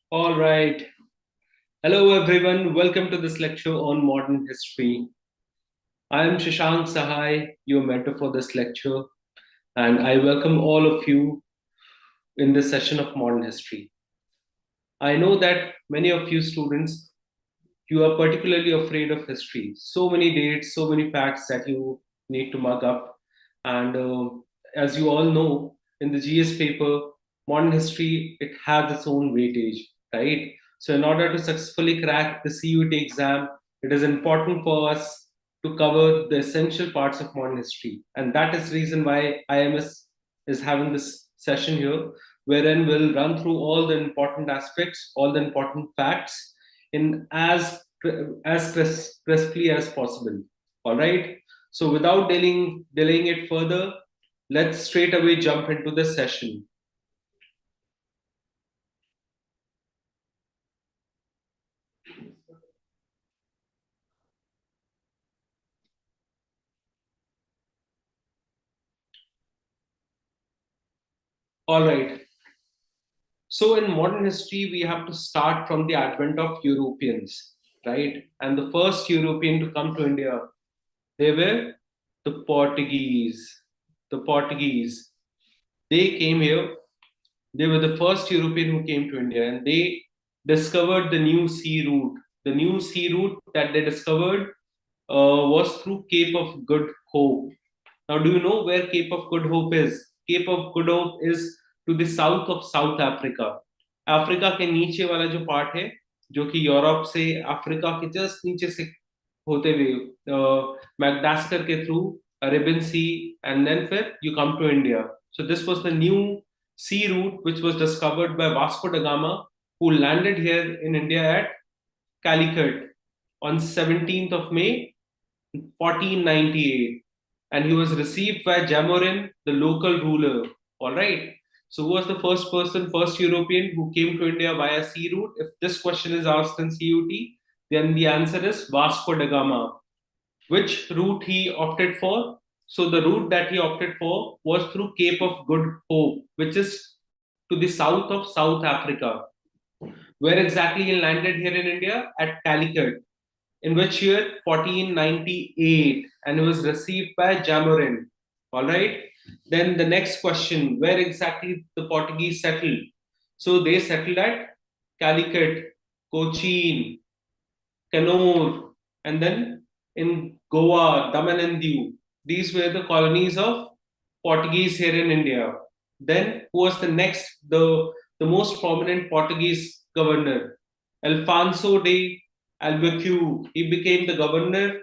All right. Hello, everyone. Welcome to this lecture on modern history. I am Shashank Sahay, your mentor for this lecture, and I welcome all of you in this session of modern history. I know that many of you students, you are particularly afraid of history. So many dates, so many facts that you need to mug up. And as you all know, in the GS paper, modern history, it has its own weightage, right? So in order to successfully crack the CUET exam, it is important for us to cover the essential parts of modern history. And that is the reason why IMS is having this session here, wherein we'll run through all the important aspects, all the important facts in as crisply as possible. All right. So without delaying it further, let's straight away jump into the session. All right. So in modern history, we have to start from the advent of Europeans, right? And the first European to come to India, they were the Portuguese. The Portuguese. They came here. They were the first European who came to India, and they discovered the new sea route. The new sea route that they discovered was through Cape of Good Hope. Now, do you know where Cape of Good Hope is? Cape of Good Hope is to the south of South Africa. Africa के नीचे वाला जो part है, जो कि Europe से Africa के just नीचे से होते हुए मैकडास्कर के through Arabian sea and then फिर you come to India. So this was the new sea route which was discovered by Vasco da Gama, who landed here in India at Calicut on 17th of May 1498, and he was received by Jamorin, the local ruler. All right. So, who was the first person, first European who came to India via sea route? If this question is asked in CUT, then the answer is Vasco da Gama. Which route he opted for? So, the route that he opted for was through Cape of Good Hope, which is to the south of South Africa. Where exactly he landed here in India? At Calicut. In which year? 1498, and it was received by Jamorin. All right. Then the next question: where exactly the Portuguese settled? So they settled at Calicut, Cochin, Kannur, and then in Goa, Daman and Diu. These were the colonies of Portuguese here in India. Then who was the next, the most prominent Portuguese governor? Alfonso de Albuquerque. He became the governor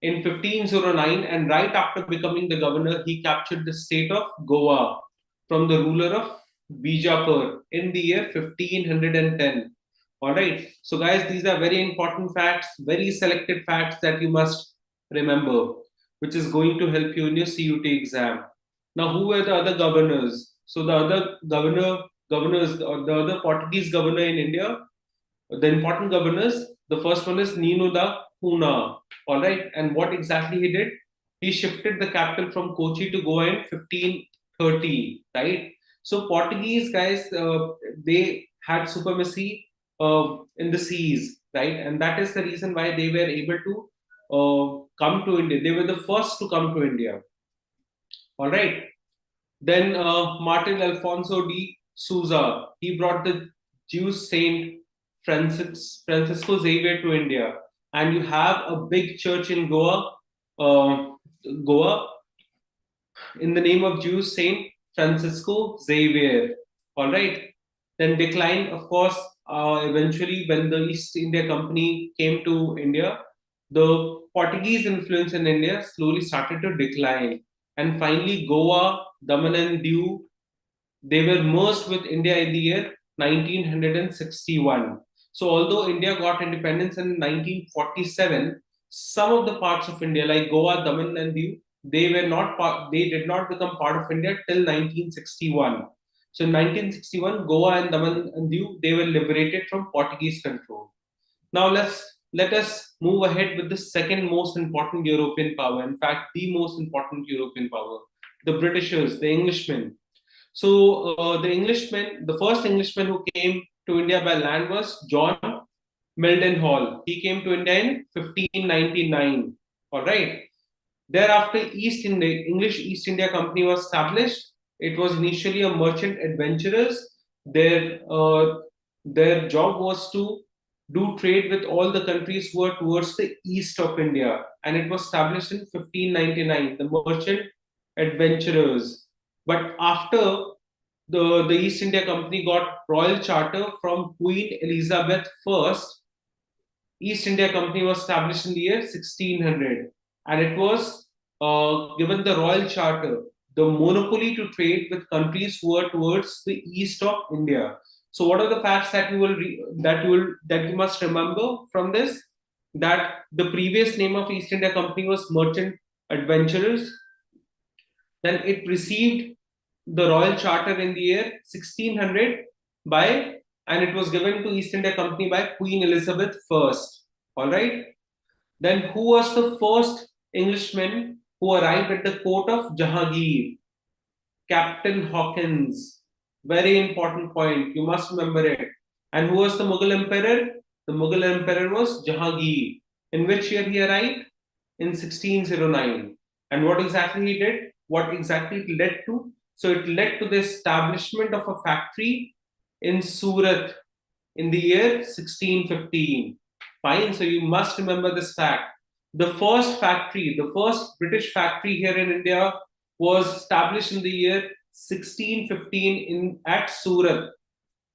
in 1509, and right after becoming the governor, he captured the state of Goa from the ruler of Bijapur in the year 1510. All right. So, guys, these are very important facts, very selected facts that you must remember, which is going to help you in your CUT exam. Now, who were the other governors? So, the other governors, or the other Portuguese governor in India, the important governors, the first one is Nino da Cunha. All right. And what exactly he did? He shifted the capital from Kochi to Goa in 1530. Right. So Portuguese guys, they had supremacy in the seas, right? And that is the reason why they were able to come to India. They were the first to come to India. All right. Then Martin Alfonso de Souza, he brought the Jewish saint Francisco Xavier to India, and you have a big church in Goa, uh, Goa, in the name of Jewish saint Francisco Xavier. All right. Then decline, of course, eventually when the East India Company came to India, the Portuguese influence in India slowly started to decline. And finally, Goa, Daman and Diu, they were merged with India in the year 1961. So, although India got independence in 1947, some of the parts of India, like Goa, Daman, and Diu, they were not part. They did not become part of India till 1961. So, in 1961, Goa and Daman and Diu, they were liberated from Portuguese control. Now, let us move ahead with the second most important European power. In fact, the most important European power, the Britishers, the Englishmen. So the Englishmen, the first Englishman who came to India by land was John Mildenhall. He came to India in 1599. All right. Thereafter, English East India Company was established. It was initially a merchant adventurers. Their job was to do trade with all the countries who were towards the east of India, and it was established in 1599. The merchant adventurers. But after the East India Company got royal charter from Queen Elizabeth I, East India Company was established in the year 1600, and it was given the royal charter, the monopoly to trade with countries who are towards the east of India. So, what are the facts that you must remember from this? That the previous name of East India Company was Merchant Adventurers. Then it received the royal charter in the year 1600 by, and it was given to East India Company by Queen Elizabeth I. All right. Then who was the first Englishman who arrived at the court of Jahangir? Captain Hawkins. Very important point. You must remember it. And who was the Mughal emperor? The Mughal emperor was Jahangir. In which year he arrived? In 1609. And what exactly he did? What exactly it led to? So it led to the establishment of a factory in Surat in the year 1615. Fine, so you must remember this fact. The first British factory here in India was established in the year 1615 at Surat,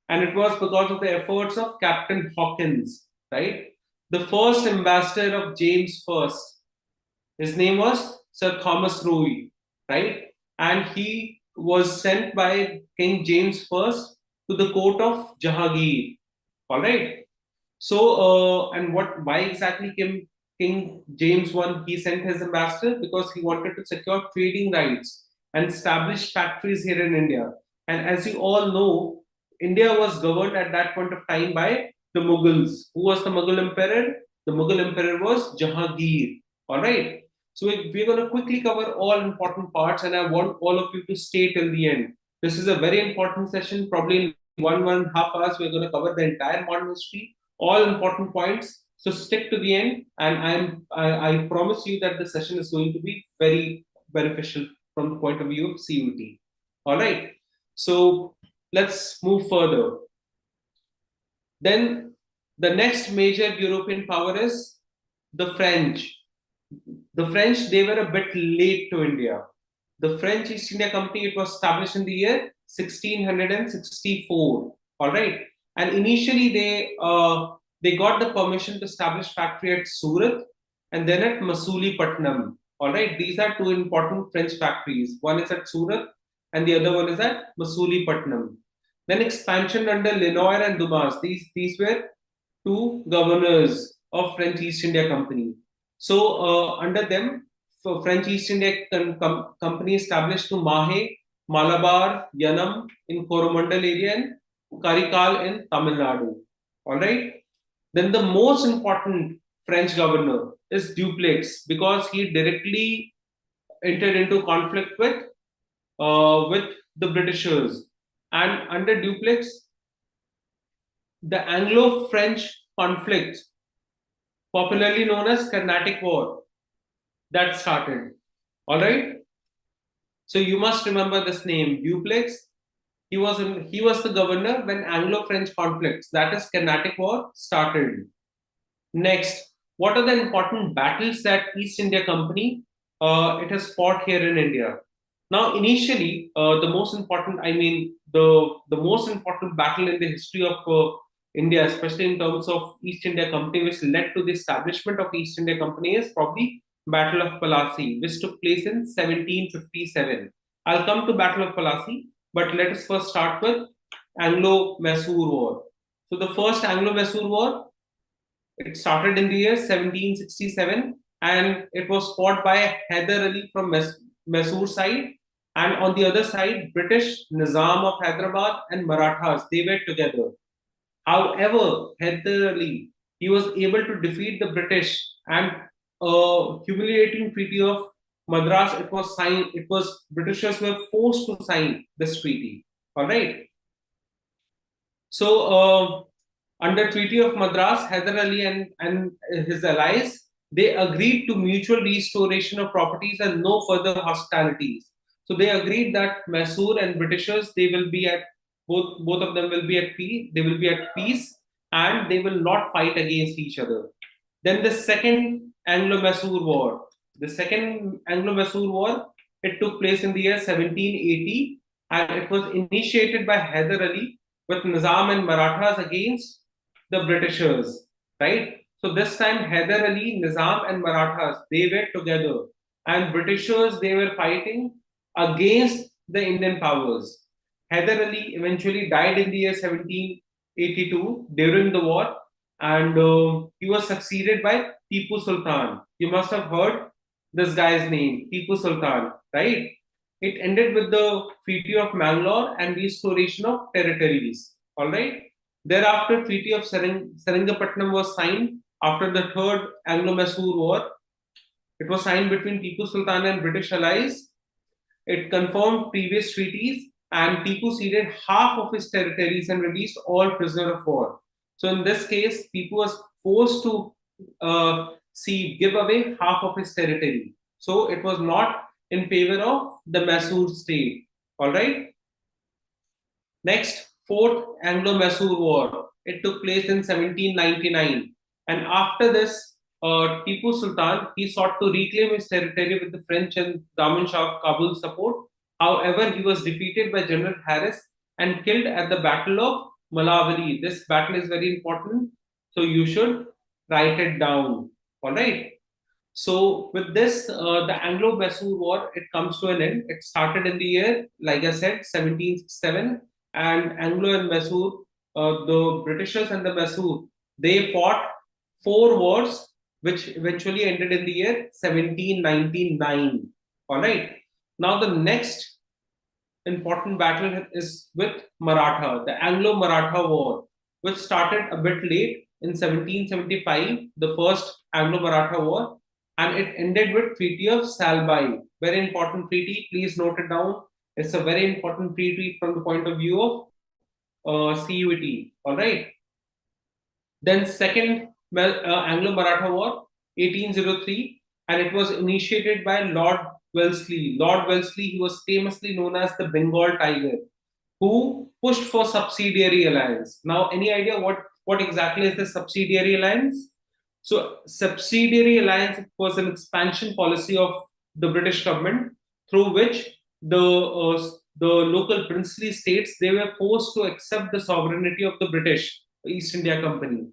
and it was because of the efforts of Captain Hawkins, right? The first ambassador of James I, his name was Sir Thomas Roe, right? And he was sent by King James I to the court of Jahangir. All right. So, why exactly King James I he sent his ambassador? Because he wanted to secure trading rights and establish factories here in India. And as you all know, India was governed at that point of time by the Mughals. Who was the Mughal emperor? The Mughal emperor was Jahangir. All right. So we're going to quickly cover all important parts, and I want all of you to stay till the end. This is a very important session. Probably in 1.5 hours, we're going to cover the entire modern history, all important points. So stick to the end, and I promise you that the session is going to be very beneficial from the point of view of CUT. All right. So let's move further. Then the next major European power is the French. The French, they were a bit late to India. The French East India Company, it was established in the year 1664. All right, and initially they got the permission to establish factory at Surat and then at Masulipatam. All right, these are two important French factories. One is at Surat and the other one is at Masulipatam. Then expansion under Lenoir and Dumas. These were two governors of French East India Company. So under them, so French East India Company established to Mahe, Malabar, Yanam in Coromandel area and Karikal in Tamil Nadu. All right. Then the most important French governor is Dupleix because he directly entered into conflict with the Britishers. And under Dupleix, the Anglo-French conflict, popularly known as Carnatic War, that started. All right. So you must remember this name, Dupleix. He was the governor when Anglo-French conflicts, that is Carnatic War, started. Next, what are the important battles that East India Company it has fought here in India? Now, initially, the most important, the most important battle in the history of India, especially in terms of East India Company, which led to the establishment of East India Company, is probably Battle of Plassey, which took place in 1757. I'll come to Battle of Plassey, but let us first start with Anglo-Mysore War. So the first Anglo-Mysore War, it started in the year 1767 and it was fought by Hyder Ali from Mysore side, and on the other side, British Nizam of Hyderabad and Marathas, they were together. However, Hyder Ali, he was able to defeat the British, and a humiliating treaty of Madras, it was signed, it was Britishers were forced to sign this treaty. All right. So, under Treaty of Madras, Hyder Ali and his allies, they agreed to mutual restoration of properties and no further hostilities. So they agreed that Mysore and Britishers, they will be at both of them will be at peace. They will be at peace, and they will not fight against each other. Then the second Anglo-Mysore War. The second Anglo-Mysore War, it took place in the year 1780, and it was initiated by Hyder Ali with Nizam and Marathas against the Britishers, right? So this time Hyder Ali, Nizam and Marathas, they were together, and Britishers, they were fighting against the Indian powers. Hyder Ali eventually died in the year 1782 during the war, and he was succeeded by Tipu Sultan. You must have heard this guy's name, Tipu Sultan, right? It ended with the Treaty of Mangalore and restoration of territories. All right. Thereafter, Treaty of Seringapatnam was signed after the Third Anglo-Mysore War. It was signed between Tipu Sultan and British allies. It confirmed previous treaties, and Tipu ceded half of his territories and released all prisoners of war. So in this case, Tipu was forced to give away half of his territory. So it was not in favor of the Mysore state. All right. Next, Fourth Anglo-Mysore War. It took place in 1799, and after this, Tipu Sultan, he sought to reclaim his territory with the French and Daman Shah of Kabul's support. However, he was defeated by General Harris and killed at the Battle of Malavari. This battle is very important, so you should write it down. All right. So with this, the Anglo-Mysore War, it comes to an end. It started in the year, like I said, 1767, and Anglo and Mysore, the Britishers and the Mysore, they fought four wars, which eventually ended in the year 1799. All right. Now the next important battle is with Maratha, the Anglo-Maratha War, which started a bit late in 1775, the first Anglo-Maratha War, and it ended with Treaty of Salbai. Very important treaty. Please note it down. It's a very important treaty from the point of view of CUET. All right. Then second Anglo-Maratha War, 1803, and it was initiated by Lord Wellesley. Lord Wellesley, he was famously known as the Bengal Tiger, who pushed for subsidiary alliance. Now, any idea what exactly is the subsidiary alliance? So, subsidiary alliance was an expansion policy of the British government through which the local princely states, they were forced to accept the sovereignty of the British East India Company.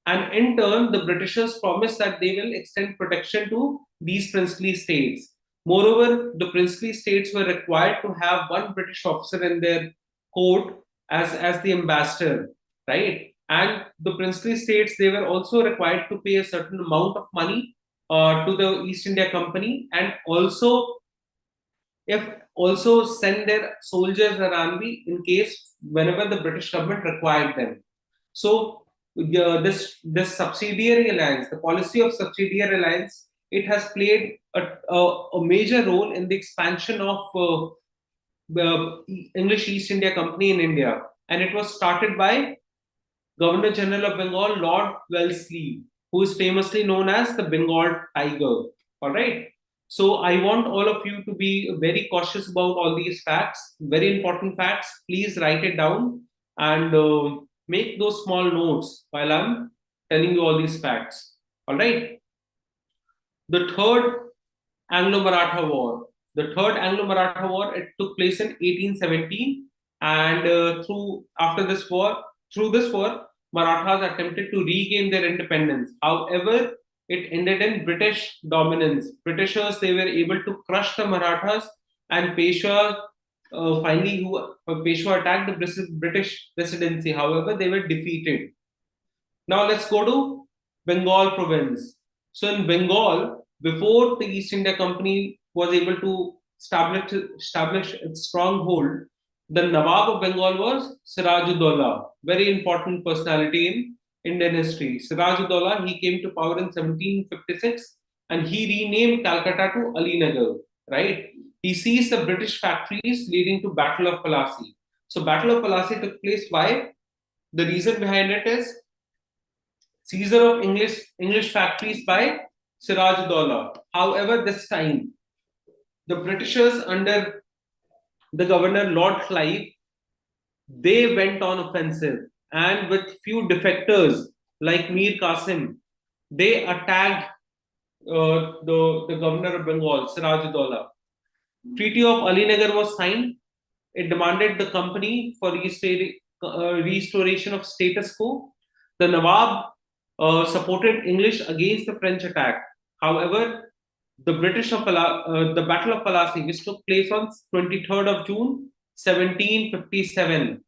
And in turn, the Britishers promised that they will extend protection to these princely states. Moreover, the princely states were required to have one British officer in their court as the ambassador, right? And the princely states, they were also required to pay a certain amount of money to the East India Company, and also send their soldiers around in case whenever the British government required them. So this subsidiary alliance, the policy of subsidiary alliance, it has played a major role in the expansion of the English East India Company in India, and it was started by Governor General of Bengal, Lord Wellesley, who is famously known as the Bengal Tiger. All right. So I want all of you to be very cautious about all these facts, very important facts. Please write it down and make those small notes while I'm telling you all these facts. All right. The third Anglo-Maratha War. The third Anglo-Maratha War, it took place in 1817, and through this war, Marathas attempted to regain their independence. However, it ended in British dominance. Britishers, they were able to crush the Marathas, and Peshwa attacked the British presidency. However, they were defeated. Now let's go to Bengal province. So in Bengal, before the East India Company was able to establish its stronghold, the Nawab of Bengal was Sirajuddaula, very important personality in Indian history. Sirajuddaula, he came to power in 1756, and he renamed Calcutta to Alinagar, right? He seized the British factories, leading to Battle of Plassey. So Battle of Plassey took place. Why? The reason behind it is seizure of English factories by Siraj Uddaula. However, this time the Britishers under the governor Lord Clive, they went on offensive, and with few defectors like Mir Qasim, they attacked the governor of Bengal, Siraj Uddaula. Treaty of Alinagar was signed. It demanded the company for restoration of status quo. The Nawab supported English against the French attack. However, the Battle of Plassey, which took place on 23rd of June, 1757.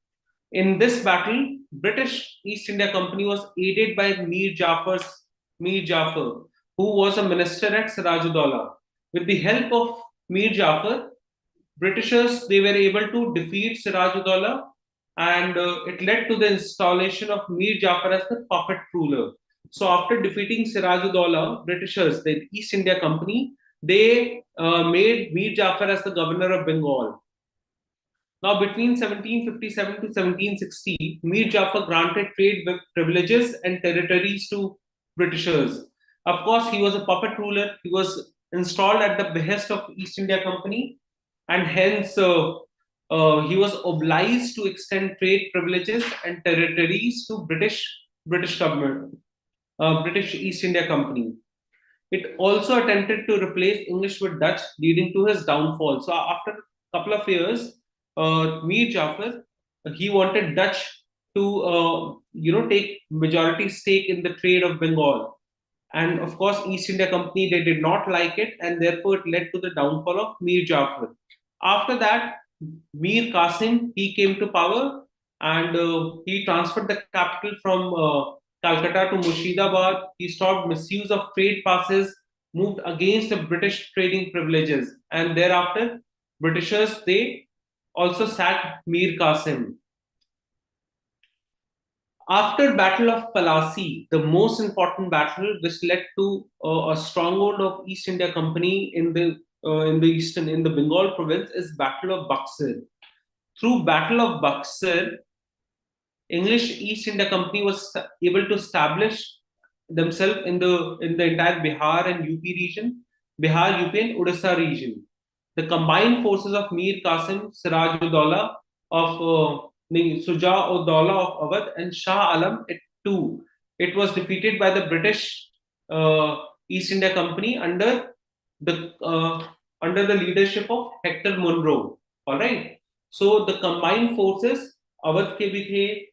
In this battle, British East India Company was aided by Mir Jafar, who was a minister at Sirajuddaulah. With the help of Mir Jafar, Britishers they were able to defeat Sirajuddaulah, and it led to the installation of Mir Jafar as the puppet ruler. So after defeating Sirajuddaulah, Britishers, the East India Company, they made Mir Jafar as the governor of Bengal. Now, between 1757 to 1760, Mir Jafar granted trade privileges and territories to Britishers. Of course, he was a puppet ruler. He was installed at the behest of East India Company, and hence he was obliged to extend trade privileges and territories to British government, British East India Company. It also attempted to replace English with Dutch, leading to his downfall. So after a couple of years, Mir Jafar, he wanted Dutch to take majority stake in the trade of Bengal, and of course East India Company they did not like it, and therefore it led to the downfall of Mir Jafar. After that, Mir Qasim he came to power, and he transferred the capital from Calcutta to Murshidabad. He stopped misuse of trade passes, moved against the British trading privileges, and thereafter Britishers they also sacked Mir Qasim. After Battle of Plassey, the most important battle which led to a stronghold of East India Company in the Bengal province is Battle of Buxar. Through Battle of Buxar, English East India Company was able to establish themselves in the entire Bihar and UP region, Bihar, UP, and Odisha region. The combined forces of Mir Qasim, Siraj Uddaula of Suja Uddaula of Awadh, and Shah Alam it was defeated by the British East India Company under the leadership of Hector Munro. All right. So the combined forces Awadh के भी थे,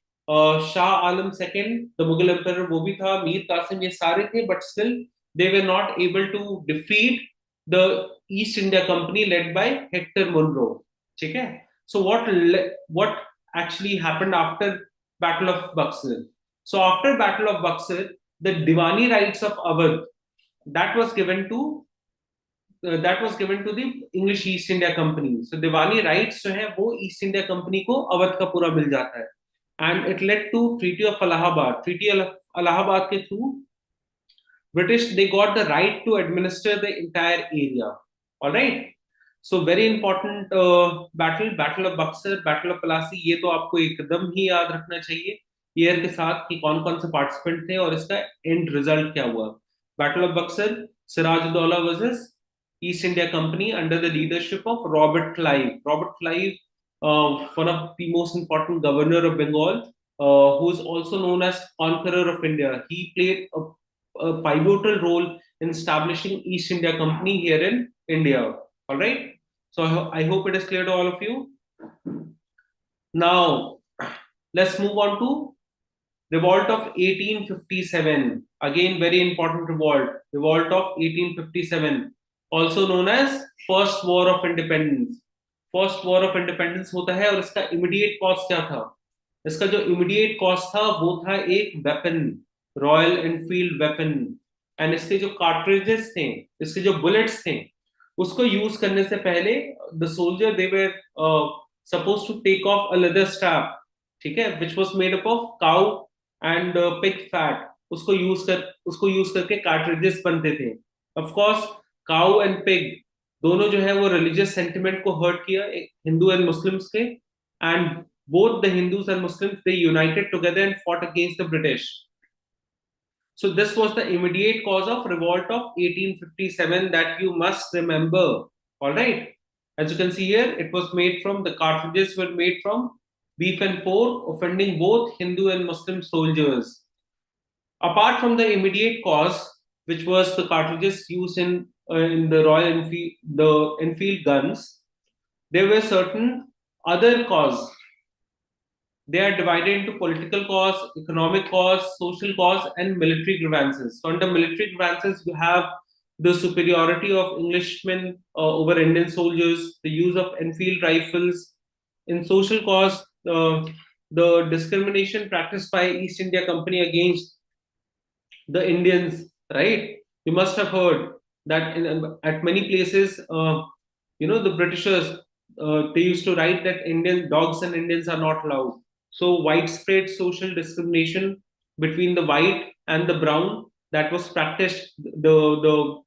Shah Alam II, the Mughal Emperor वो भी था, Mir Qasim ये सारे थे, but still they were not able to defeat the East India Company led by Hector Munro. ठीक है? So what actually happened after Battle of Buxar? So after Battle of Buxar, the Diwani rights of Awadh that was given to the English East India Company. So Diwani rights जो है वो East India Company को अवध का पूरा मिल जाता है, and it led to Treaty of Allahabad. Treaty of Allahabad के through British they got the right to administer the entire area. All right. So very important battle of Buxar, Battle of Plassey, ये तो आपको एकदम ही याद रखना चाहिए year के साथ कि कौन कौन से पार्टिसिपेंट थे और इसका एंड रिजल्ट क्या हुआ. Battle of Buxar, Siraj-ud-Daulah versus East India Company under the leadership of Robert Clive. Robert Clive, one of the most important governor of Bengal, who is also known as Conqueror of India. He played a pivotal role in establishing East India Company here in India. All right. So I hope it is clear to all of you. Now, let's move on to Revolt of 1857. Again, very important revolt. Revolt of 1857, also known as First War of Independence. First War of Independence होता है और इसका immediate cause क्या था? इसका जो immediate cause था वो था एक weapon, Royal Enfield weapon, and इसके जो cartridges थे, इसके जो bullets थे, उसको यूज करने से पहले the soldier they were supposed to take off a leather strap, ठीक है, which was made up of cow and pig fat. उसको यूज करके cartridges बनते थे. Of course, cow and pig दोनों जो है वो religious sentiment को hurt किया हिंदू and Muslims के, and both the Hindus and Muslims, they united together and fought against the British. So this was the immediate cause of revolt of 1857 that you must remember. All right. As you can see here, it was made from, the cartridges were made from beef and pork, offending both Hindu and Muslim soldiers. Apart from the immediate cause, which was the cartridges used in the Royal Enfield, the Enfield guns, there were certain other cause. They are divided into political cause, economic cause, social cause, and military grievances. So under military grievances, you have the superiority of Englishmen over Indian soldiers, the use of Enfield rifles. In social cause, the discrimination practiced by East India Company against the Indians, right? You must have heard that at many places, the Britishers, they used to write that Indian dogs and Indians are not allowed. So widespread social discrimination between the white and the brown, that was practiced. The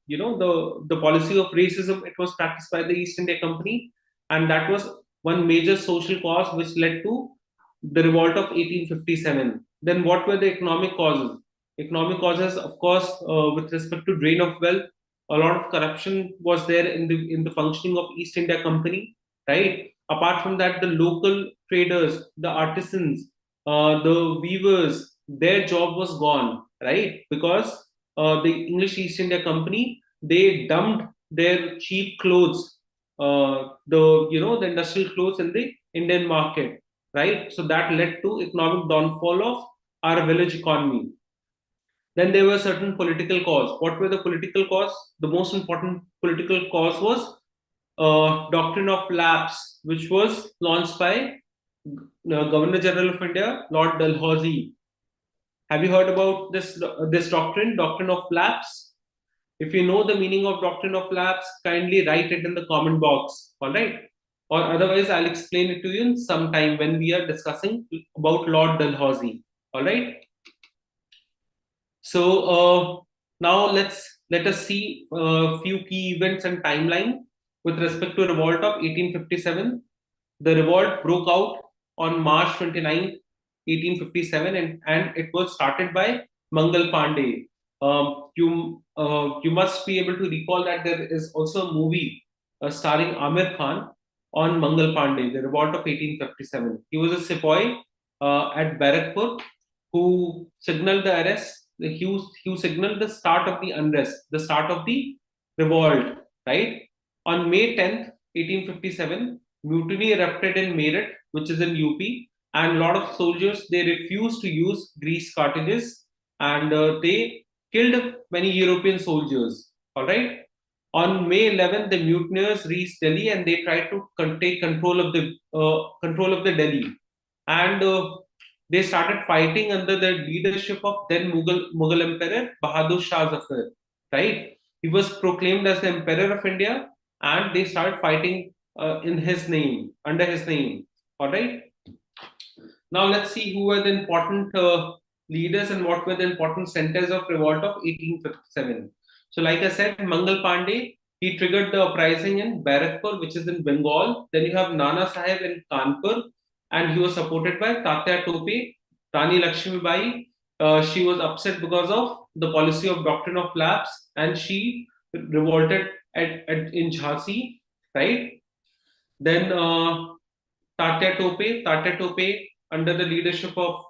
policy of racism, it was practiced by the East India Company, and that was one major social cause which led to the revolt of 1857. Then what were the economic causes? Economic causes, of course, with respect to drain of wealth, a lot of corruption was there in the functioning of East India Company, right? Apart from that, the local traders, the artisans, the weavers, their job was gone, right? Because the English East India Company, they dumped their cheap clothes, the industrial clothes in the Indian market, right? So that led to economic downfall of our village economy. Then there were certain political cause. What were the political cause? The most important political cause was doctrine of lapse, which was launched by Governor General of India, Lord Dalhousie. Have you heard about this doctrine, doctrine of lapse? If you know the meaning of doctrine of lapse, kindly write it in the comment box. All right. Or otherwise, I'll explain it to you in some time when we are discussing about Lord Dalhousie. All right. So now let us see a few key events and timeline with respect to revolt of 1857. The revolt broke out on March 29th, 1857, and it was started by Mangal Pandey. You must be able to recall that there is also a movie starring Amir Khan on Mangal Pandey, the revolt of 1857. He was a sepoy at Barakpur who signaled the arrest. He signaled the start of the unrest, the start of the revolt, right? On May 10th, 1857, mutiny erupted in Meerut, which is in UP, and a lot of soldiers, they refused to use grease cartridges, and they killed many European soldiers. All right. On May 11th, the mutineers reached Delhi and they tried to take control of the Delhi, and they started fighting under the leadership of then Mughal Emperor Bahadur Shah Zafar. Right, he was proclaimed as the Emperor of India, and they started fighting in his name, under his name. All right. Now let's see who were the important leaders and what were the important centers of revolt of 1857. So, like I said, Mangal Pandey, he triggered the uprising in Barakpur, which is in Bengal. Then you have Nana Sahib in Kanpur, and he was supported by Tatya Tope, Rani Lakshmi Bai. She was upset because of the policy of doctrine of lapse, and she revolted in Jhansi, right? Then Tatya Tope, under the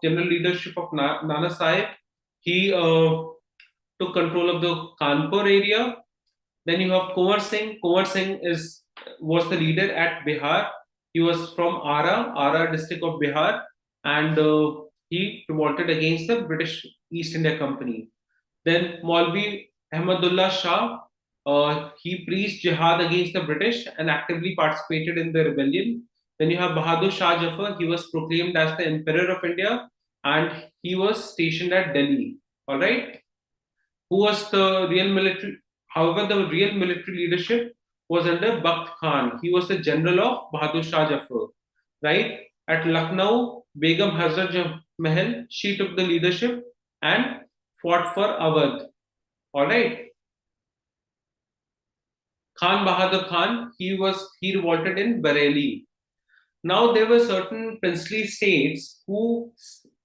general leadership of Nana Sahib, he took control of the Kanpur area. Then you have Kunwar Singh. Kunwar Singh was the leader at Bihar. He was from Ara district of Bihar, and he revolted against the British East India Company. Then Maulvi Ahmadullah Shah, he preached jihad against the British and actively participated in the rebellion. Then you have Bahadur Shah Jafar, he was proclaimed as the Emperor of India and he was stationed at Delhi. All right. Who was the real military? However, the real military leadership was under Bakht Khan. He was the general of Bahadur Shah Jafar. Right. At Lucknow, Begum Hazrat Mahal, she took the leadership and fought for Awadh. All right. Khan Bahadur Khan, he revolted in Bareilly. Now there were certain princely states who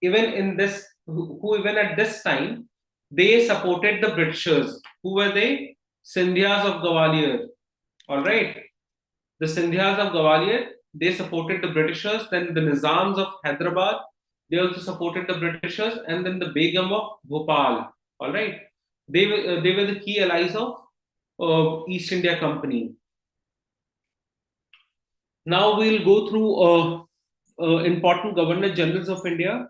who even at this time they supported the Britishers. Who were they? Sindhyas of Gwalior. All right. The Sindhyas of Gwalior, they supported the Britishers. Then the Nizams of Hyderabad, they also supported the Britishers. And then the Begum of Bhopal. All right. They were the key allies of East India Company. Now we'll go through important Governor Generals of India.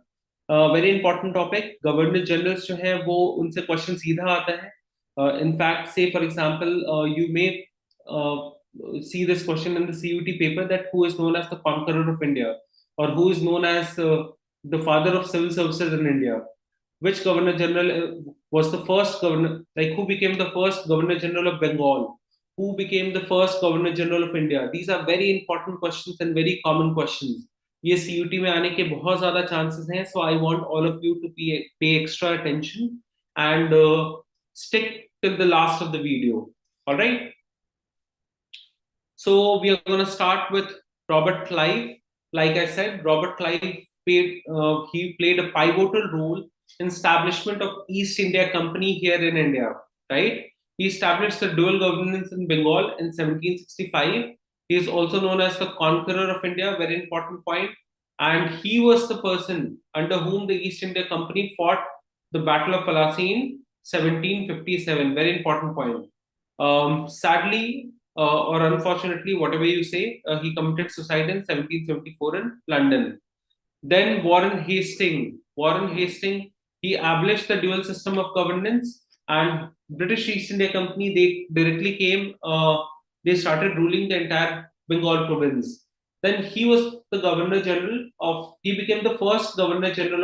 Very important topic. Governor Generals जो है वो उनसे question सीधा आता है. In fact, say for example, you may uh, see this question in the CUT paper, that who is known as the conqueror of India, or who is known as the father of civil services in India. Which Governor General was the first governor, like who became the first Governor General of Bengal, who became the first Governor General of India. These are very important questions and very common questions. ये CUT में आने के बहुत ज्यादा chances हैं, so I want all of you to pay extra attention and stick till the last of the video. All right. So we are going to start with Robert Clive. Like I said, Robert Clive he played a pivotal role in establishment of East India Company here in India. Right? He established the dual governance in Bengal in 1765. He is also known as the conqueror of India. Very important point. And he was the person under whom the East India Company fought the Battle of Plassey in 1757. Very important point. Sadly, or unfortunately, whatever you say, he committed suicide in 1774 in London. Then Warren Hastings, he abolished the dual system of governance, and British East India Company, they directly came, they started ruling the entire Bengal province. Then he was the Governor General of, he became the first Governor General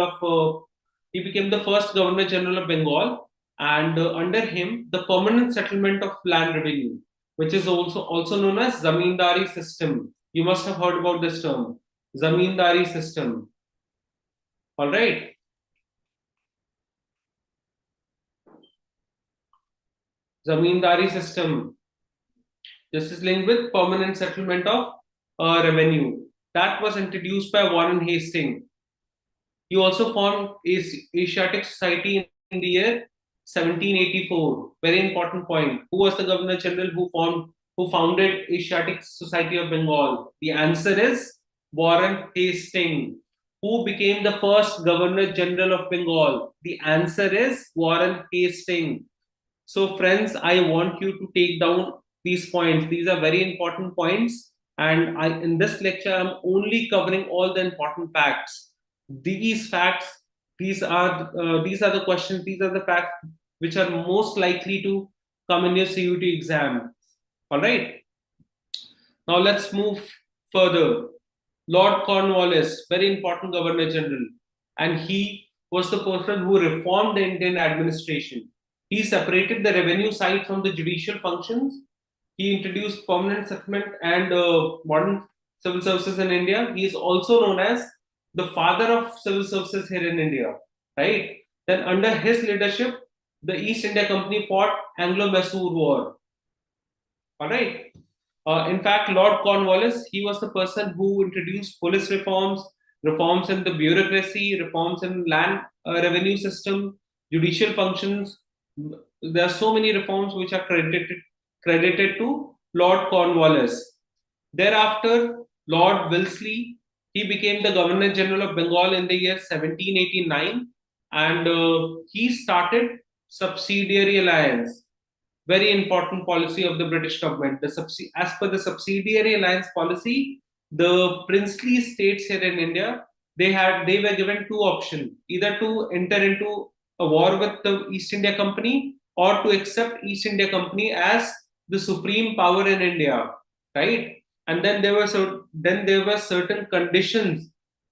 of Bengal, and under him, the permanent settlement of land revenue, which is also known as Zamindari system. You must have heard about this term, Zamindari system. All right. Zamindari system. This is linked with permanent settlement of revenue. That was introduced by Warren Hastings. He also formed Asiatic Society in the year 1784. Very important point. Who was the Governor General who founded Asiatic Society of Bengal? The answer is Warren Hastings. Who became the first Governor General of Bengal? The answer is Warren Hastings. So, friends, I want you to take down these points. These are very important points. And in this lecture, I'm only covering all the important facts. These facts, these are the questions, these are the facts which are most likely to come in your CUT exam. All right. Now let's move further. Lord Cornwallis, very important Governor General, and he was the person who reformed the Indian administration. He separated the revenue side from the judicial functions. He introduced permanent settlement and modern civil services in India. He is also known as the father of civil services here in India, right? Then under his leadership, the East India Company fought Anglo-Mysore War. All right. In fact, Lord Cornwallis, he was the person who introduced police reforms, reforms in the bureaucracy, reforms in land revenue system, judicial functions. There are so many reforms which are credited to Lord Cornwallis. Thereafter, Lord Wellesley, he became the Governor General of Bengal in the year 1789, and he started subsidiary alliance. Very important policy of the British government. As per the subsidiary alliance policy, the princely states here in India, they were given two options: either to enter into a war with the East India Company, or to accept East India Company as the supreme power in India, right? And then there were certain conditions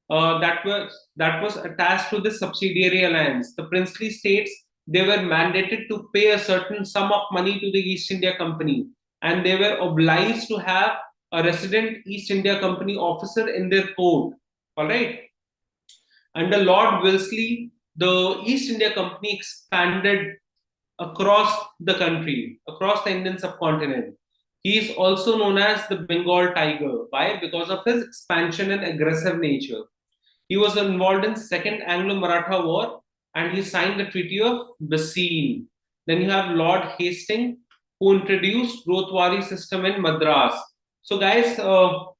that was attached to this subsidiary alliance. The princely states, they were mandated to pay a certain sum of money to the East India Company, and they were obliged to have a resident East India Company officer in their court. All right. Under Lord Wellesley, the East India Company expanded across the country, across the Indian subcontinent. He is also known as the Bengal Tiger. Why? Because of his expansion and aggressive nature. He was involved in Second Anglo-Maratha War, and he signed the Treaty of Bassein. Then you have Lord Hastings, who introduced Rotwari system in Madras. So, guys, two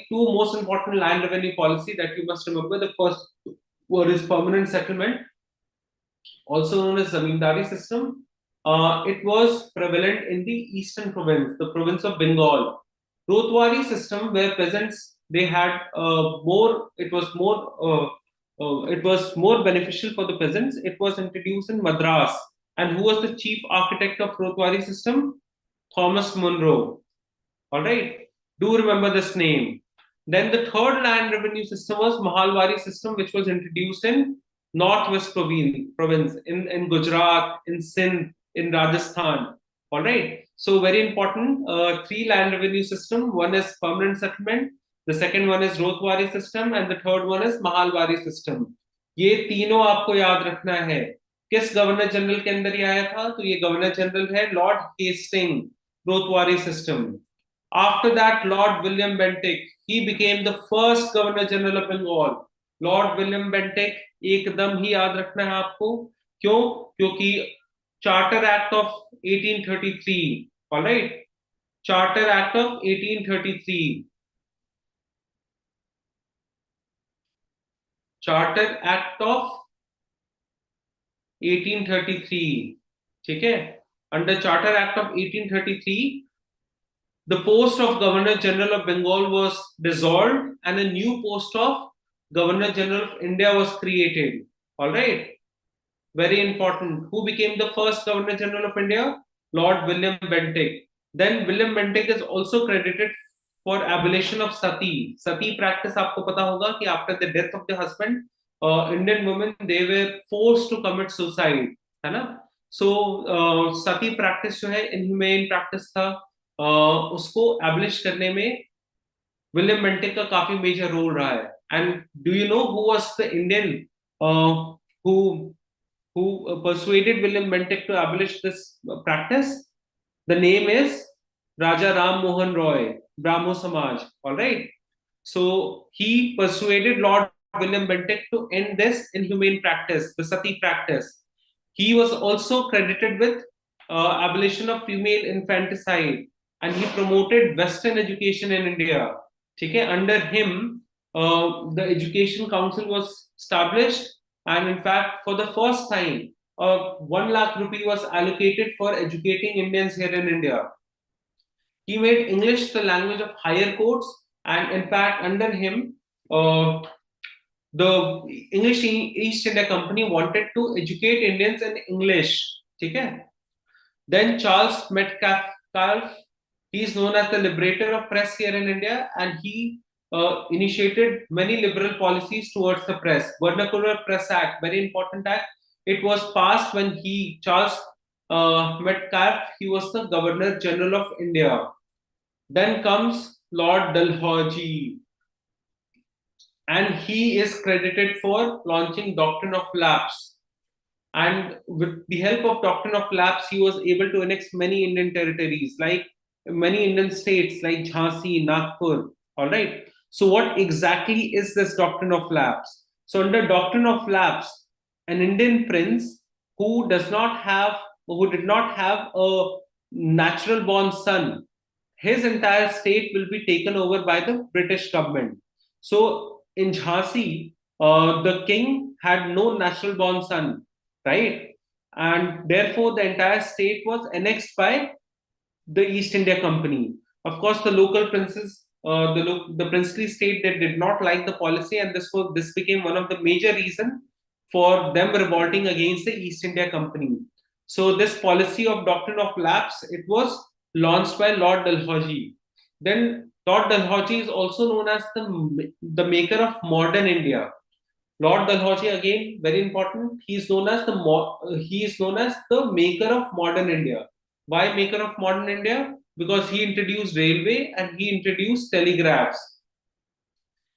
most important land revenue policy that you must remember. The first one is permanent settlement, also known as zamindari system. It was prevalent in the eastern province, the province of Bengal. Rotwari system, where peasants they had more, it was more beneficial for the peasants. It was introduced in Madras, and who was the chief architect of Rotwari system? Thomas Munro. All right. Do remember this name. Then the third land revenue system was Mahalwari system, which was introduced in Northwest province in Gujarat, in Sindh, in Rajasthan. All right. So very important. Three land revenue system. One is permanent settlement. The second one is Rotwari system, and the third one is Mahalwari system. ये तीनों आपको याद रखना है. किस governor general के अंदर ये आया था? तो ये गवर्नर जनरल है Lord Hastings. Ryotwari system. After that, Lord William Bentinck, he became the first Governor General of Bengal. Lord William Bentinck, एकदम ही याद रखना है आपको. क्यों? क्योंकि Charter Act of 1833, all right? Charter Act of 1833. Charter Act of 1833. ठीक है? Under Charter Act of 1833, the post of Governor General of Bengal was dissolved and a new post of Governor General of India was created. All right. Very important. Who became the first Governor General of India? Lord William Bentinck. Then William Bentinck is also credited for abolition of sati. Sati practice आपको पता होगा कि after the death of the husband, Indian women they were forced to commit suicide, है ना? So sati practice जो है inhumane practice था. उसको एब्लिश करने में विलियम बेंटिक का काफी मेजर रोल रहा है. And do you know who was the Indian who who persuaded William Bentinck to abolish this practice? The name is Raja Ram Mohan Roy, Brahmo Samaj. All right. So he persuaded Lord William Bentinck to end this inhumane practice, the sati practice. He was also credited with abolition of female infanticide, and he promoted Western education in India. Okay? Under him, the Education Council was established, and in fact, for the first time, 1 lakh rupee was allocated for educating Indians here in India. He made English the language of higher courts, and in fact, under him, the English East India Company wanted to educate Indians in English. Okay? Then Charles Metcalfe, he is known as the liberator of press here in India, and he initiated many liberal policies towards the press. Vernacular Press Act, very important act. It was passed when Charles Metcalfe, he was the Governor General of India. Then comes Lord Dalhousie, and he is credited for launching Doctrine of Lapse. And with the help of Doctrine of Lapse, he was able to annex many Indian territories, like many Indian states like Jhansi, Nagpur. All right. So, what exactly is this Doctrine of Lapse? So, under Doctrine of Lapse, an Indian prince who did not have a natural born son, his entire state will be taken over by the British government. So, in Jhansi, the king had no natural born son, right? And therefore, the entire state was annexed by the East India Company. Of course, the local princes, the princely state, they did not like the policy, and this became one of the major reasons for them revolting against the East India Company. So, this policy of Doctrine of Lapse, it was launched by Lord Dalhousie. Then Lord Dalhousie is also known as the maker of modern India. Lord Dalhousie, again very important. He is known as the maker of modern India. Why maker of modern India? Because he introduced railway and he introduced telegraphs.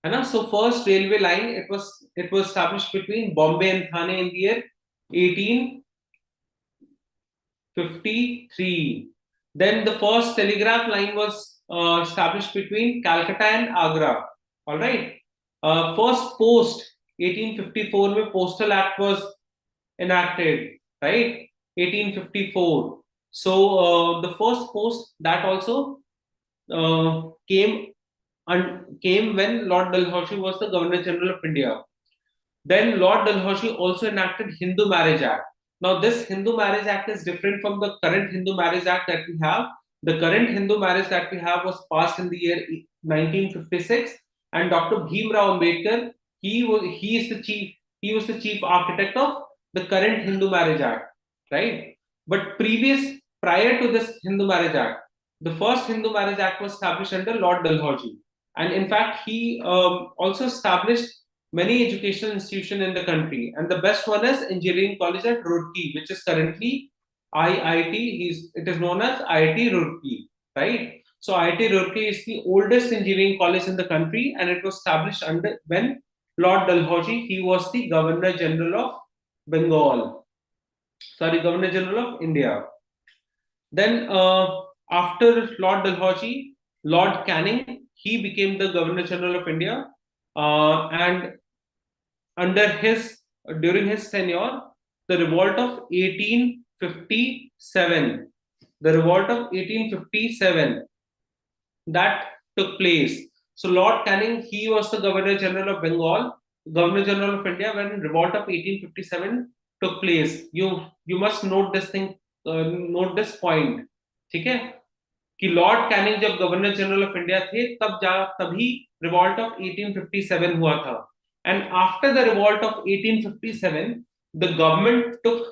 And so first railway line it was established between Bombay and Thane in the year 1853. Then the first telegraph line was established between Calcutta and Agra. All right. First post 1854 में Postal Act was enacted, right? 1854. So the first post that also came when Lord Dalhousie was the Governor General of India. Then Lord Dalhousie also enacted Hindu Marriage Act. Now, this Hindu Marriage Act is different from the current Hindu Marriage Act that we have. The current Hindu marriage that we have was passed in the year 1956, and Dr. Bhim Rao Ambedkar, he was the chief architect of the current Hindu Marriage Act, right? But prior to this Hindu Marriage Act, the first Hindu Marriage Act was established under Lord Dalhousie, and in fact, he also established many educational institutions in the country, and the best one is Engineering College at Roorkee, which is currently IIT. It is known as IIT Roorkee, right? So IIT Roorkee is the oldest engineering college in the country, and it was established under when Lord Dalhousie, he was the Governor General of Bengal, Governor General of India. Then after Lord Dalhousie, Lord Canning, he became the Governor General of India, and under his during his tenure, the revolt of 1857, the revolt of 1857 that took place. So Lord Canning, he was the Governor General of Bengal, Governor General of India when revolt of 1857 took place. You must note this thing, note this point, ठीक है? कि Lord Canning जब governor general of India थे तभी revolt of 1857 हुआ था. And after the revolt of 1857, the government took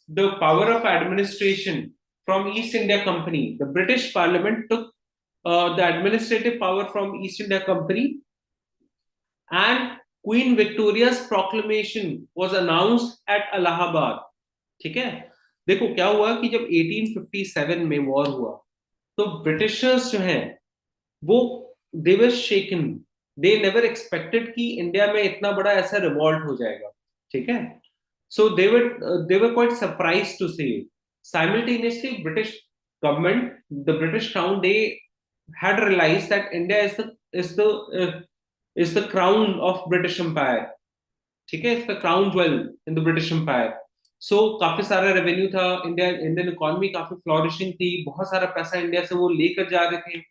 the power of administration from East India Company. The British Parliament took the administrative power from East India Company, and Queen Victoria's proclamation was announced at Allahabad. ठीक है? देखो क्या हुआ कि जब 1857 में war हुआ तो ब्रिटिशर्स जो हैं वो they were shaken. They never expected कि इंडिया में इतना बड़ा ऐसा रिवॉल्ट हो जाएगा. ठीक है? So they were quite surprise to see. Simultaneously British government, the British crown, they had realized that India is the crown of British Empire. ठीक है? It's the crown jewel in the British Empire. सो काफी सारा revenue था, Indian economy काफी flourishing थी, बहुत सारा पैसा इंडिया से वो लेकर जा रहे थे.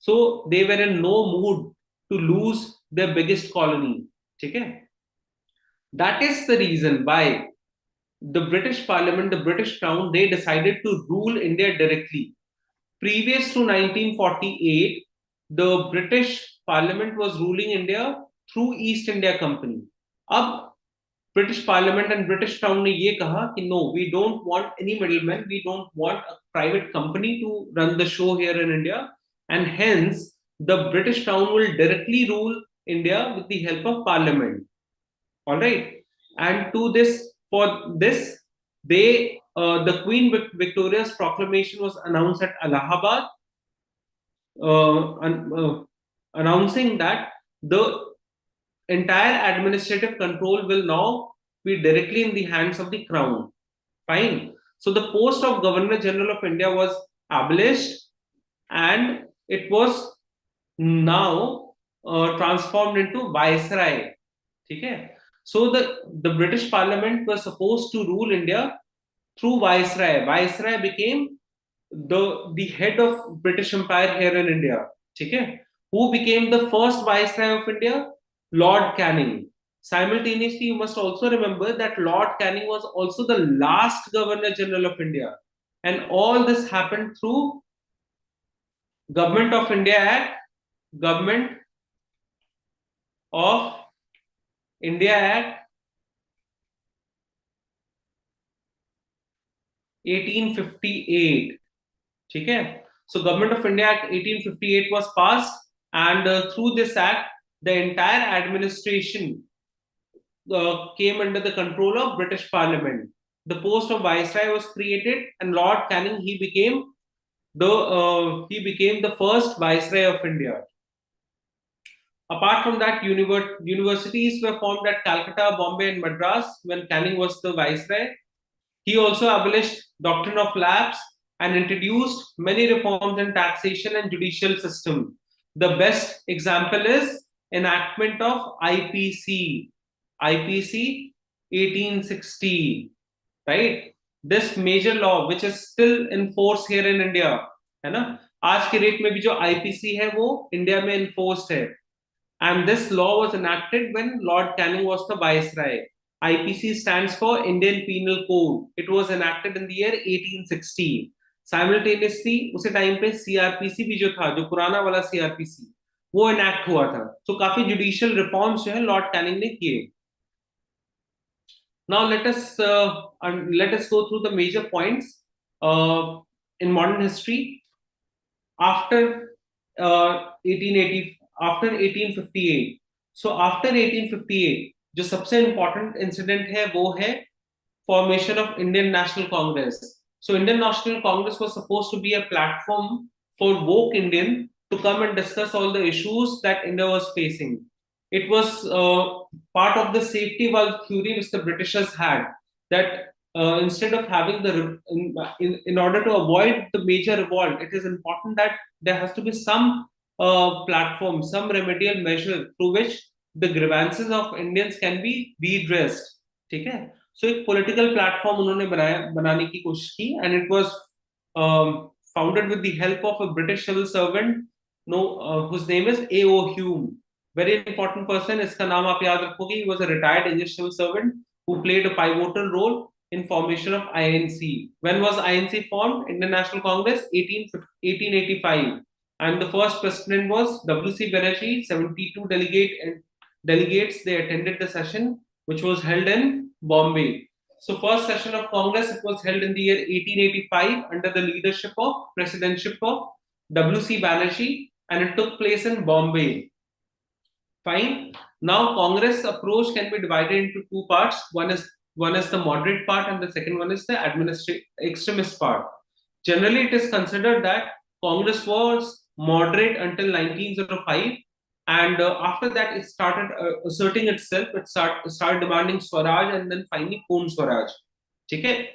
So they were in no mood to lose their biggest colony. ठीक है? That is the reason why the British Parliament, the British Crown, they decided to rule India directly. Previous to 1948, the British Parliament was ruling India through East India Company. अब British Parliament and British Crown ने ये कहा कि no, we don't want any middlemen, we don't want a private company to run the show here in India, and hence the British Crown will directly rule India with the help of Parliament. All right, and for this, the Queen Victoria's proclamation was announced at Allahabad, announcing that the entire administrative control will now be directly in the hands of the crown. Fine. So the post of Governor General of India was abolished, and it was now transformed into Viceroy. Okay. So the British Parliament was supposed to rule India through Viceroy. Viceroy became the head of British Empire here in India. Okay. Who became the first Viceroy of India? Lord Canning. Simultaneously, you must also remember that Lord Canning was also the last Governor General of India. And all this happened through Government of India Act, Government of India Act 1858. ठीक है? So Government of India Act 1858 was passed, and through this act, the entire administration came under the control of British Parliament. The post of Viceroy was created, and Lord Canning, he became the first Viceroy of India. Apart from that, universities were formed at Calcutta, Bombay, and Madras when Canning was the Viceroy. He also abolished doctrine of lapse and introduced many reforms in taxation and judicial system. The best example is enactment of IPC 1860, right? This major law which is still in force here in India, है ना? आज के date में भी जो IPC है वो India में इन्फोर्स्ड है. And this law was enacted when Lord Canning was the viceroy. IPC stands for Indian Penal Code. It was enacted in the year 1860. Simultaneously उसे टाइम पे सीआरपीसी भी जो था, जो पुराना वाला सीआरपीसी, वो इनैक्ट हुआ था. तो काफी जुडिशियल रिफॉर्म्स जो है लॉर्ड कैनिंग ने किए. Now let us go through the major points in modern history after 1880, after 1858. So after 1858, जो सबसे important incident है वो है formation of Indian National Congress. So Indian National Congress was supposed to be a platform for woke Indian to come and discuss all the issues that India was facing. It was part of the safety valve theory which the Britishers had, that instead of having in order to avoid the major revolt, it is important that there has to be some platform, some remedial measure through which the grievances of Indians can be redressed. ठीक है? So एक political platform उन्होंने बनाने की कोशिश की, and it was founded with the help of a British civil servant, whose name is A.O. Hume. Very important person. इसका नाम आप याद रखोगे. He was a retired English civil servant who played a pivotal role in formation of INC. When was INC formed? Indian National Congress, 1885. And the first president was W.C. Banerjee. 72 delegates, they attended the session, which was held in Bombay. So first session of Congress, it was held in the year 1885 under the leadership of Presidentship of W.C. Banerjee, and it took place in Bombay. Fine. Now Congress approach can be divided into two parts. One is the moderate part, and the second one is the extremist part. Generally, it is considered that Congress was moderate until 1905, and after that it started asserting itself. It started demanding Swaraj, and then finally Purn Swaraj. Okay.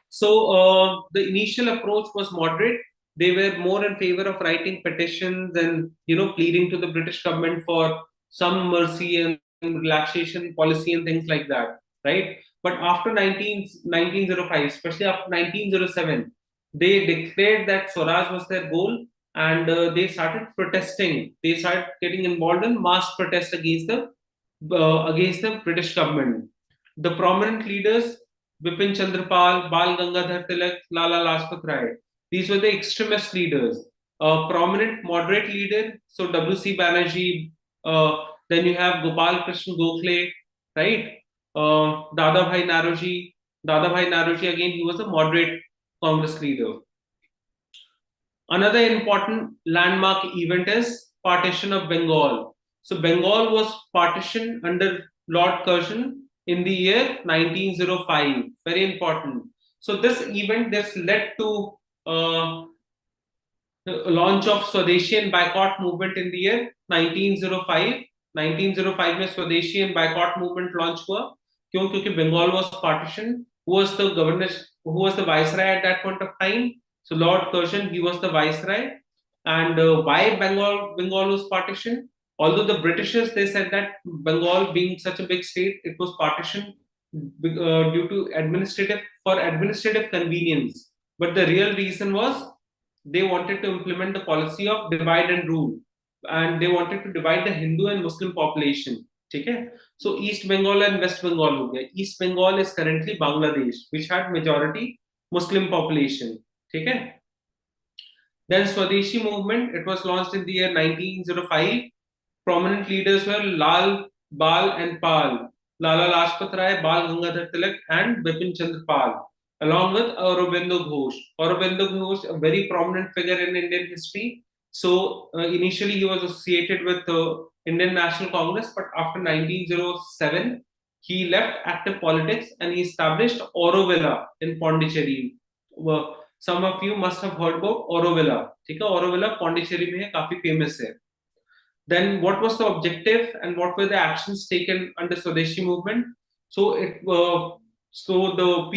So the initial approach was moderate. They were more in favor of writing petitions and pleading to the British government for some mercy and relaxation policy and things like that, right? But after 1905, especially after 1907, they declared that Swaraj was their goal, and they started protesting. They started getting involved in mass protest against the British government. The prominent leaders, Bipin Chandrapal, Bal Gangadhar Tilak, Lala Lajpat Rai, these were the extremist leaders. Prominent moderate leader, so W.C. Banerjee, then you have Gopal Krishna Gokhale, right? Dada Bhai Naroji. Dada Bhai Naroji, again, he was a moderate Congress leader. Another important landmark event is partition of Bengal. So Bengal was partitioned under Lord Curzon in the year 1905. Very important. So this event led to the launch of Swadeshi and Boycott movement in the year 1905. 1905 में Swadeshi and Boycott movement launch हुआ. क्यों? क्योंकि Bengal was partitioned. Who was the governor? Who was the viceroy at that point of time? So Lord Curzon, he was the viceroy. And why Bengal was partitioned? Although the Britishers, they said that Bengal being such a big state, it was partitioned due to administrative convenience. But the real reason was they wanted to implement the policy of divide and rule, and they wanted to divide the Hindu and Muslim population. Okay? So East Bengal and West Bengal हो गया. East Bengal is currently Bangladesh, which had majority Muslim population. Okay? Then Swadeshi movement, it was launched in the year 1905. Prominent leaders were Lal, Bal and Pal. Lala Lajpat Rai, Bal Gangadhar Tilak and Bipin Chandra Pal, along with Aurobindo Ghosh. Aurobindo Ghosh, a very prominent figure in Indian history. So initially he was associated with Indian National Congress, but after 1907, he left active politics and he established Aurovilla in Pondicherry. Some of you must have heard about Aurovilla. ठीक है, Aurovilla Pondicherry में है, काफी famous है. Then what was the objective and what were the actions taken under Swadeshi movement? So the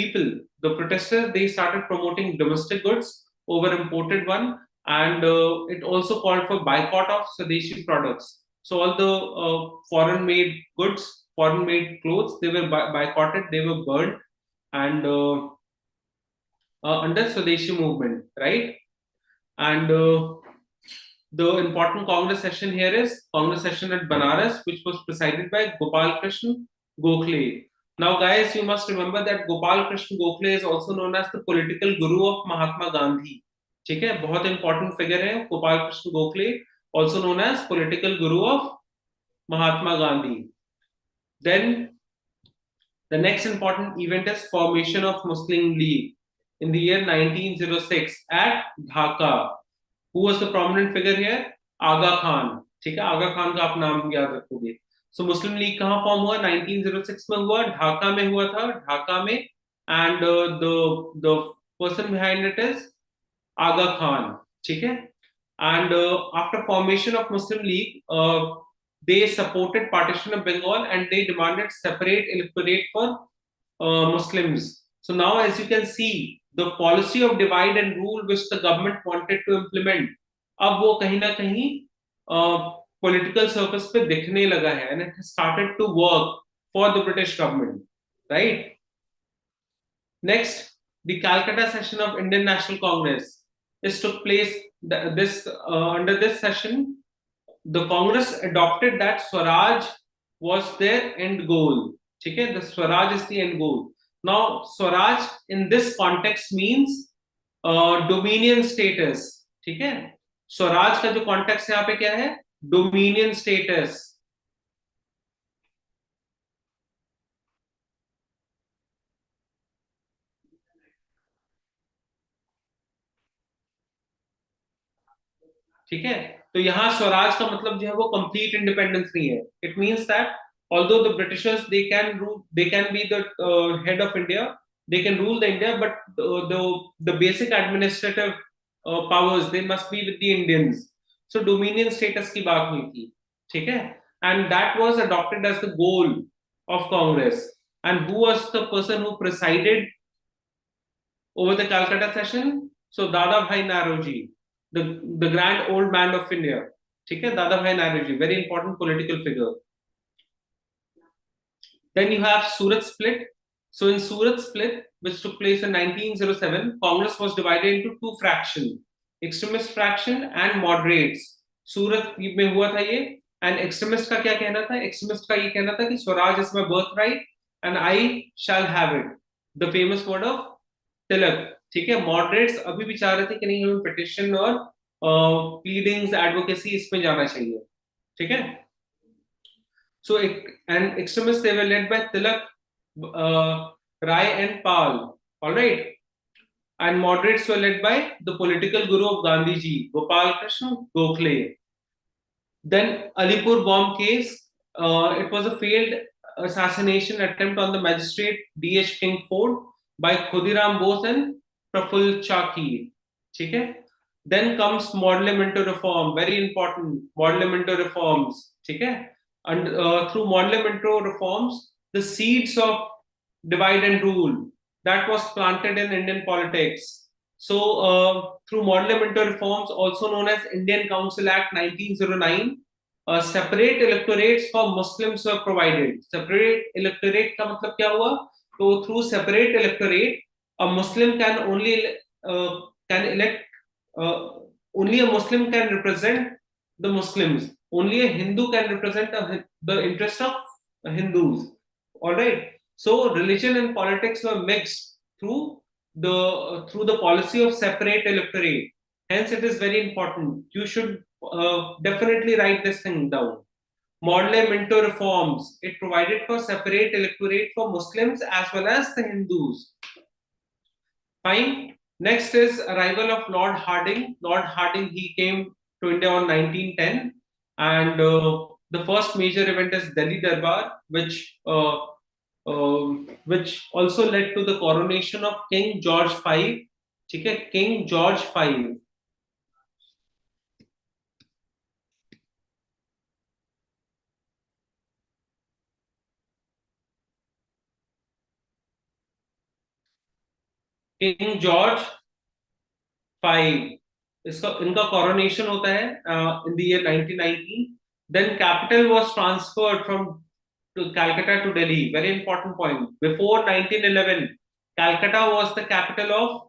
the protesters, they started promoting domestic goods over imported one, and it also called for boycott of Swadeshi products. So all the foreign-made goods, foreign-made clothes, they were boycotted, they were burned, and under Swadeshi movement, right? And the important Congress session here is Congress session at Banaras, which was presided by Gopal Krishna Gokhale. Now, guys, you must remember that Gopal Krishna Gokhale is also known as the political guru of Mahatma Gandhi. ठीक है, बहुत important figure है Gopal Krishna Gokhale, also known as political guru of Mahatma Gandhi. Then the next important event is formation of Muslim League in the year 1906 at Dhaka. Who was the prominent figure here? Aga Khan. ठीक है, आगा खान का आप नाम याद रखोगे. सो मुस्लिम league कहाँ form हुआ? 1906 में हुआ, ढाका में हुआ था, ढाका में. And the person behind it is Aga Khan. ठीक है. And after formation of Muslim League, they supported partition of Bengal and they demanded separate electorate for Muslims. So now, as you can see, the policy of divide and rule which the government wanted to implement, अब वो कहीं ना कहीं political surface पे दिखने लगा है, and it has started to work for the British government, right? Next, the Calcutta session of Indian National Congress. This took place. Under this session, the Congress adopted that Swaraj was their end goal. ठीक है, the Swaraj is the end goal. Now, Swaraj in this context means dominion status. ठीक है, स्वराज का जो context यहाँ पे क्या है? Dominion status. ठीक है, तो यहाँ स्वराज का मतलब जो है वो कंप्लीट इंडिपेंडेंस नहीं है. It means that although the Britishers they can rule, they can be the head of India, they can rule the India, but the basic administrative powers they must be with the Indians. So dominion status की बात हुई थी. ठीक है, and that was adopted as the goal of Congress. And who was the person who presided over the Calcutta session? So Dada Bhai Naroji, the grand old man of India. ठीक है, Dada Bhai Naroji, very important political figure. Then you have Surat split. So in Surat split, which took place in 1907, Congress was divided into two fractions, extremist fraction and moderates. सूरत में हुआ था ये. And extremist का क्या कहना था? Extremist का ये कहना था कि swaraj is my birth right and I shall have it, the famous word of Tilak. ठीक है, मॉडरेट्स अभी भी चाह रहे थे कि नहीं, हमें पिटिशन और प्लीडिंग्स एडवोकेसी इसमें जाना चाहिए. ठीक है. So, and extremists, they were led by Tilak, Rai and Pal. All right. And moderates were led by the political guru of Gandhi ji, Gopal Krishna Gokhale. Then Alipur bomb case. It was a failed assassination attempt on the magistrate D.H. Kingford by Khudiram Bose and Praful Chaki. Okay? Then comes Modeling reform, very important. Modeling reforms. Okay? And through Modeling reforms, the seeds of divide and rule that was planted in Indian politics. So, through Modeling reforms, also known as Indian Council Act 1909, separate electorates for Muslims were provided. Separate electorate का मतलब क्या हुआ? तो through separate electorate, a Muslim can only can elect. Only a Muslim can represent the Muslims. Only a Hindu can represent the interest of Hindus. All right. So religion and politics were mixed through the policy of separate electorate. Hence, it is very important. You should definitely write this thing down. Model Minto reforms. It provided for separate electorate for Muslims as well as the Hindus. Fine. Next is arrival of Lord Hardinge. Lord Hardinge, he came to India on 1910, and the first major event is Delhi Darbar, which also led to the coronation of King George V. Okay, King George V. King George 5, इसका इनका coronation होता है in the year 1919. Then capital was transferred from to Calcutta to Delhi. Very important point. Before 1911, Calcutta was the capital of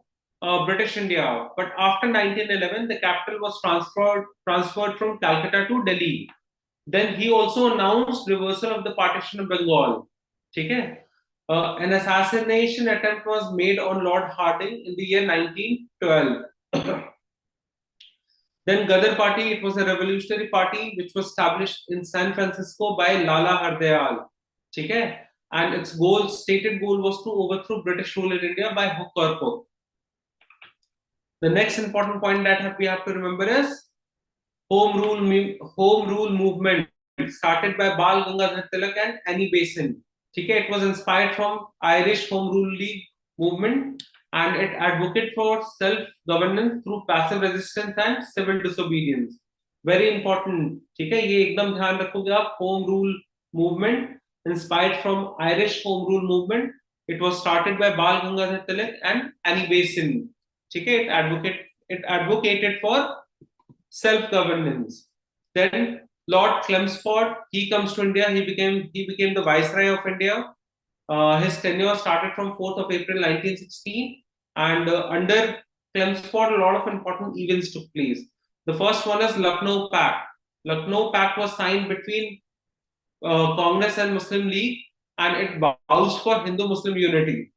British India, but after 1911, the capital was transferred from Calcutta to Delhi. Then he also announced reversal of the partition of Bengal. ठीक है? An assassination attempt was made on Lord Hardinge in the year 1912. Then Gadar Party, it was a revolutionary party which was established in San Francisco by Lala Hardayal. ठीक है? And its stated goal was to overthrow British rule in India by hook or crook. The next important point that we have to remember is home rule movement started by Bal Gangadhar Tilak and Annie Besant. ठीक है? It was inspired from Irish Home Rule League movement and it advocated for self-governance through passive resistance and civil disobedience. Very important. ठीक है? ये एकदम ध्यान रखोगे आप. Home Rule movement inspired from Irish Home Rule movement. It was started by Bal Gangadhar Tilak and Annie Besant. ठीक है? It advocated for self-governance. Then Lord Chelmsford, he comes to India. He became the Viceroy of India. His tenure started from 4th of April 1916, and under Chelmsford, a lot of important events took place. The first one is Lucknow Pact. Lucknow Pact was signed between Congress and Muslim League, and it vows for Hindu-Muslim unity.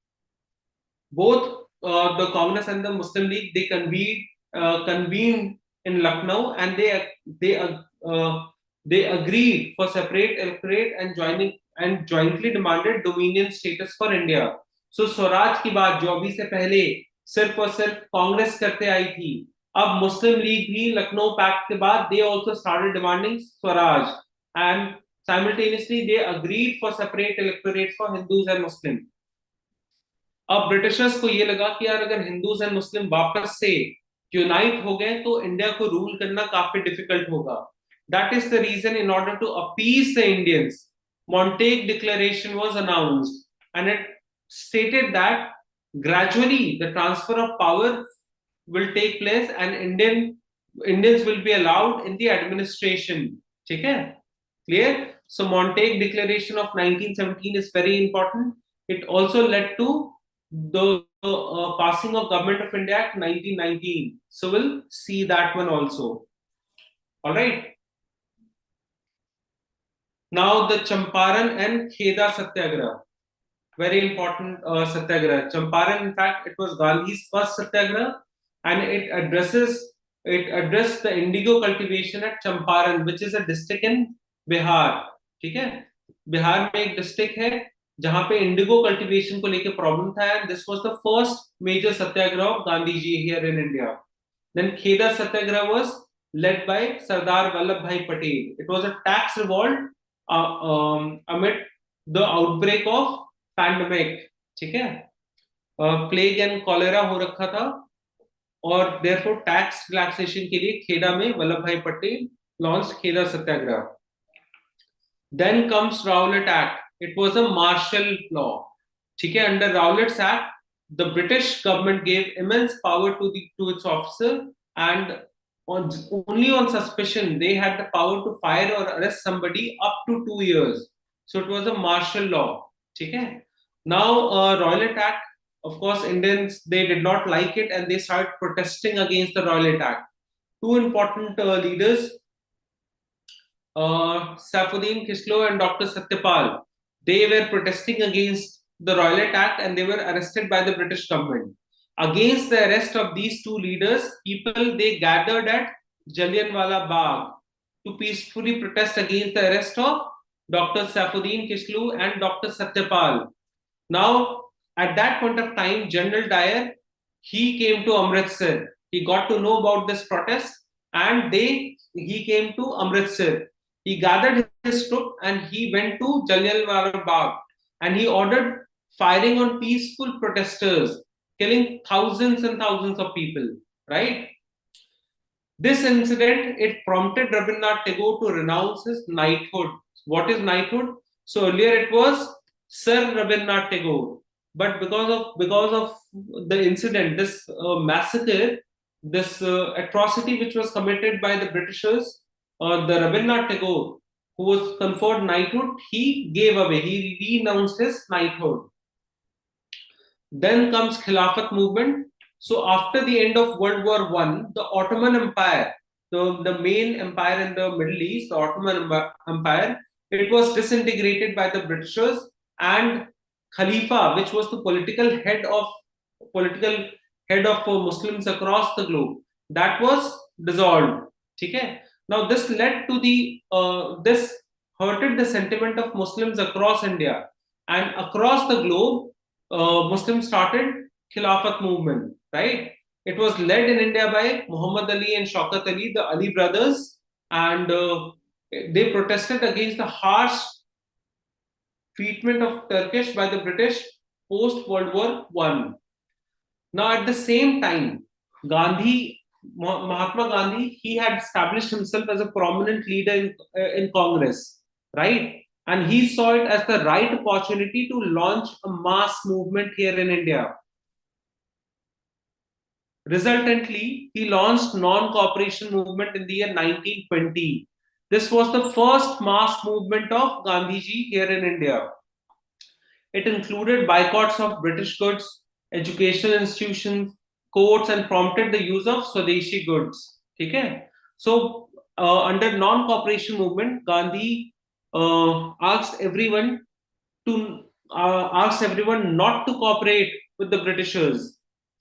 Both the Congress and the Muslim League, they convened in Lucknow, and they agreed for separate electorate and jointly demanded dominion status for India. So Swaraj की बात जो अभी से पहले सिर्फ और सिर्फ कांग्रेस करते आई थी, अब मुस्लिम लीग भी लखनऊ पैक्ट के बाद they also started demanding Swaraj, and simultaneously they agreed for separate electorate for Hindus and Muslims. अब ब्रिटिशर्स को ये लगा कि यार अगर हिंदूज एंड मुस्लिम वापस से यूनाइट हो गए तो इंडिया को रूल करना काफी डिफिकल्ट होगा. That is the reason in order to appease the Indians, Montague Declaration was announced, and it stated that gradually the transfer of power will take place and Indians will be allowed in the administration. ठीक है? Clear? So Montague Declaration of 1917 is very important. It also led to the passing of Government of India Act 1919. So we'll see that one also. All right. Now the Champaran and Kheda Satyagraha. Very important Satyagraha. Champaran, in fact, it was Gandhi's first Satyagraha, and it addressed the indigo cultivation at Champaran, which is a district in Bihar. ठीक है? बिहार में एक district है जहां पे Indigo cultivation को लेके problem था, and this was the first major satyagraha of Gandhi ji here in India. Then Kheda satyagraha was led by Sardar Vallabhbhai Patel. It was a tax revolt amid the outbreak of pandemic. ठीक है? Plague and cholera हो रखा था, और therefore tax relaxation के लिए खेदा में वल्लभ भाई Patel launch खेदा Satyagraha. Then comes Rowlatt Act. It was a martial law. ठीक है? Under Rowlatt's Act, the British government gave immense power to its officer, and only on suspicion they had the power to fire or arrest somebody up to 2 years. So it was a martial law. ठीक है? Now Rowlatt Act, of course Indians, they did not like it and they started protesting against the Rowlatt Act. Two important leaders, Saifuddin Kislo and Dr. Satyapal, they were protesting against the Rowlatt Act and they were arrested by the British government. Against the arrest of these two leaders, people, they gathered at Jallianwala Bagh to peacefully protest against the arrest of Dr. Saifuddin Kislo and Dr. Satyapal. Now, at that point of time, General Dyer, he came to Amritsar. He got to know about this protest, and he came to Amritsar. He gathered his troops and he went to Jallianwala Bagh, and he ordered firing on peaceful protesters, killing thousands and thousands of people, right? This incident, it prompted Rabindranath Tagore to renounce his knighthood. What is knighthood? So earlier it was Sir Rabindranath Tagore. but because of the incident, this massacre, this atrocity which was committed by the Britishers, the Rabindranath Tagore, who was conferred knighthood, he gave away, he renounced his knighthood. Then comes Khilafat movement. So after the end of World War One, the Ottoman Empire, the main empire in the Middle East, the Ottoman Empire, it was disintegrated by the Britishers, and Khalifa, which was the political head of Muslims across the globe, that was dissolved. Okay. Now this led to this hurted the sentiment of Muslims across India and across the globe. Muslims started Khilafat movement, right? It was led in India by Muhammad Ali and Shaukat Ali, the Ali brothers, and they protested against the harsh treatment of Turkish by the British post World War One. Now, at the same time, Mahatma Gandhi, he had established himself as a prominent leader in Congress, right? And he saw it as the right opportunity to launch a mass movement here in India. Resultantly, he launched non-cooperation movement in the year 1920. This was the first mass movement of Gandhiji here in India. It included boycotts of British goods, educational institutions, courts, and prompted the use of Swadeshi goods. Okay? So, under non-cooperation movement, Gandhi to asked everyone not to cooperate with the Britishers.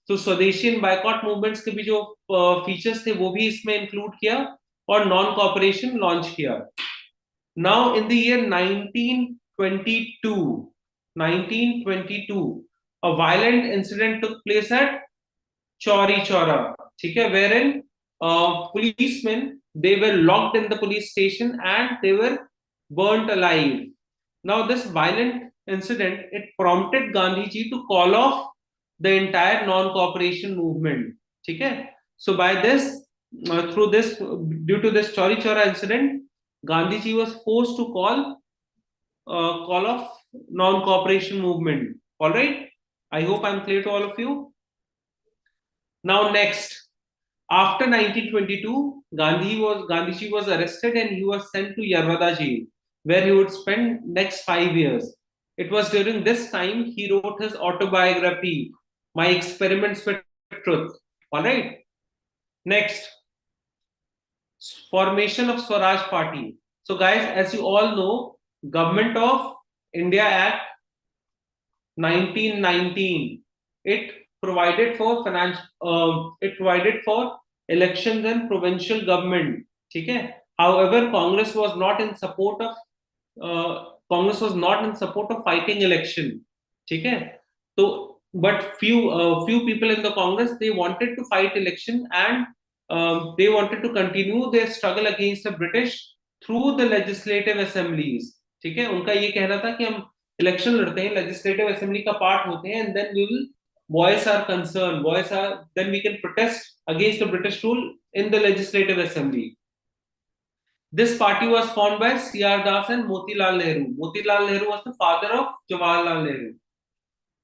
तो स्वदेशी and boycott movements के भी जो features थे वो भी इसमें include किया और नॉन कॉपरेशन लॉन्च किया. Now in the year 1922, a violent incident took place at Chauri Chaura, wherein policemen, they were locked in the police station and they were burnt alive. Now this violent incident, it prompted Gandhiji to call off the entire non-cooperation movement. So by this, due to this Chauri Chaura incident, Gandhiji was forced to call off non-cooperation movement. All right. I hope I'm clear to all of you. Now next, after 1922, Gandhiji was arrested and he was sent to Yarwada jail, where he would spend next 5 years. It was during this time he wrote his autobiography, My Experiments with Truth. All right. Next, formation of Swaraj Party. So guys, as you all know, Government of India Act 1919, it provided for elections and provincial government. However, Congress was not in support of fighting election. So, but few people in the Congress, they wanted to fight election, and they wanted to continue their struggle against the British through the legislative assemblies. उनका ये कहना था कि हम election लड़ते हैं, legislative assembly का part होते हैं, and then we will voice our concern, then we can protest against the British rule in the legislative assembly. This party was formed by C.R. Das and Motilal Nehru. Motilal Nehru was the father of Jawaharlal Nehru,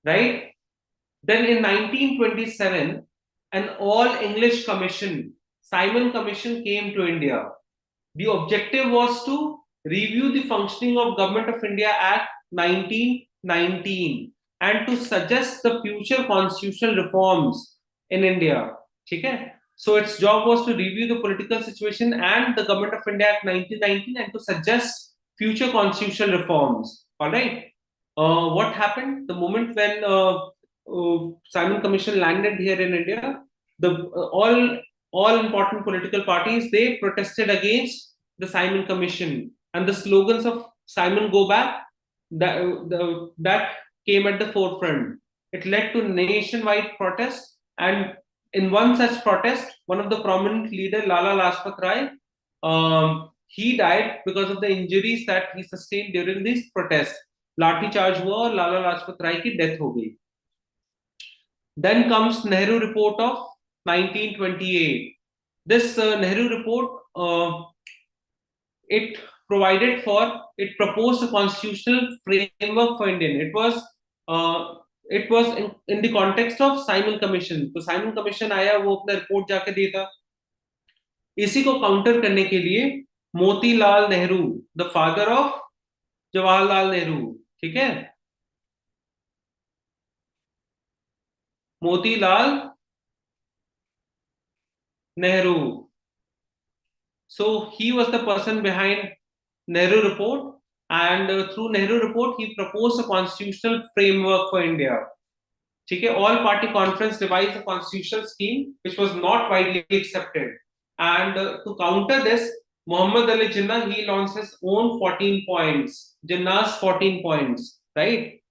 right? Then in 1927, an all-English commission, Simon Commission, came to India. The objective was to review the functioning of Government of India Act 1919 and to suggest the future constitutional reforms in India. So its job was to review the political situation and the Government of India Act 1919 and to suggest future constitutional reforms. All right. What happened? The moment when Simon Commission landed here in India, all important political parties, they protested against the Simon Commission, and the slogans of Simon Go Back, that came at the forefront. It led to nationwide protest, and in one such protest, one of the prominent leader, Lala Lajpat Rai, he died because of the injuries that he sustained during this protest. लाठी charge हुआ और लाला लाजपत राय की death हो गई. Then comes Nehru Report of 1928. This Nehru Report, it proposed a constitutional framework for India. It was in the context of Simon commission. तो Simon commission आया, वो अपना रिपोर्ट जाके देता। इसी को काउंटर करने के लिए Motilal Nehru, the father of Jawaharlal Nehru, ठीक है, Motilal Nehru, so he was the person behind Nehru report, and through Nehru report he proposed a constitutional framework for India, ठीक है। All party conference devised a constitutional scheme which was not widely accepted, and to counter this, Muhammad Ali Jinnah, he launched his own 14 points, Jinnah's 14 points, right?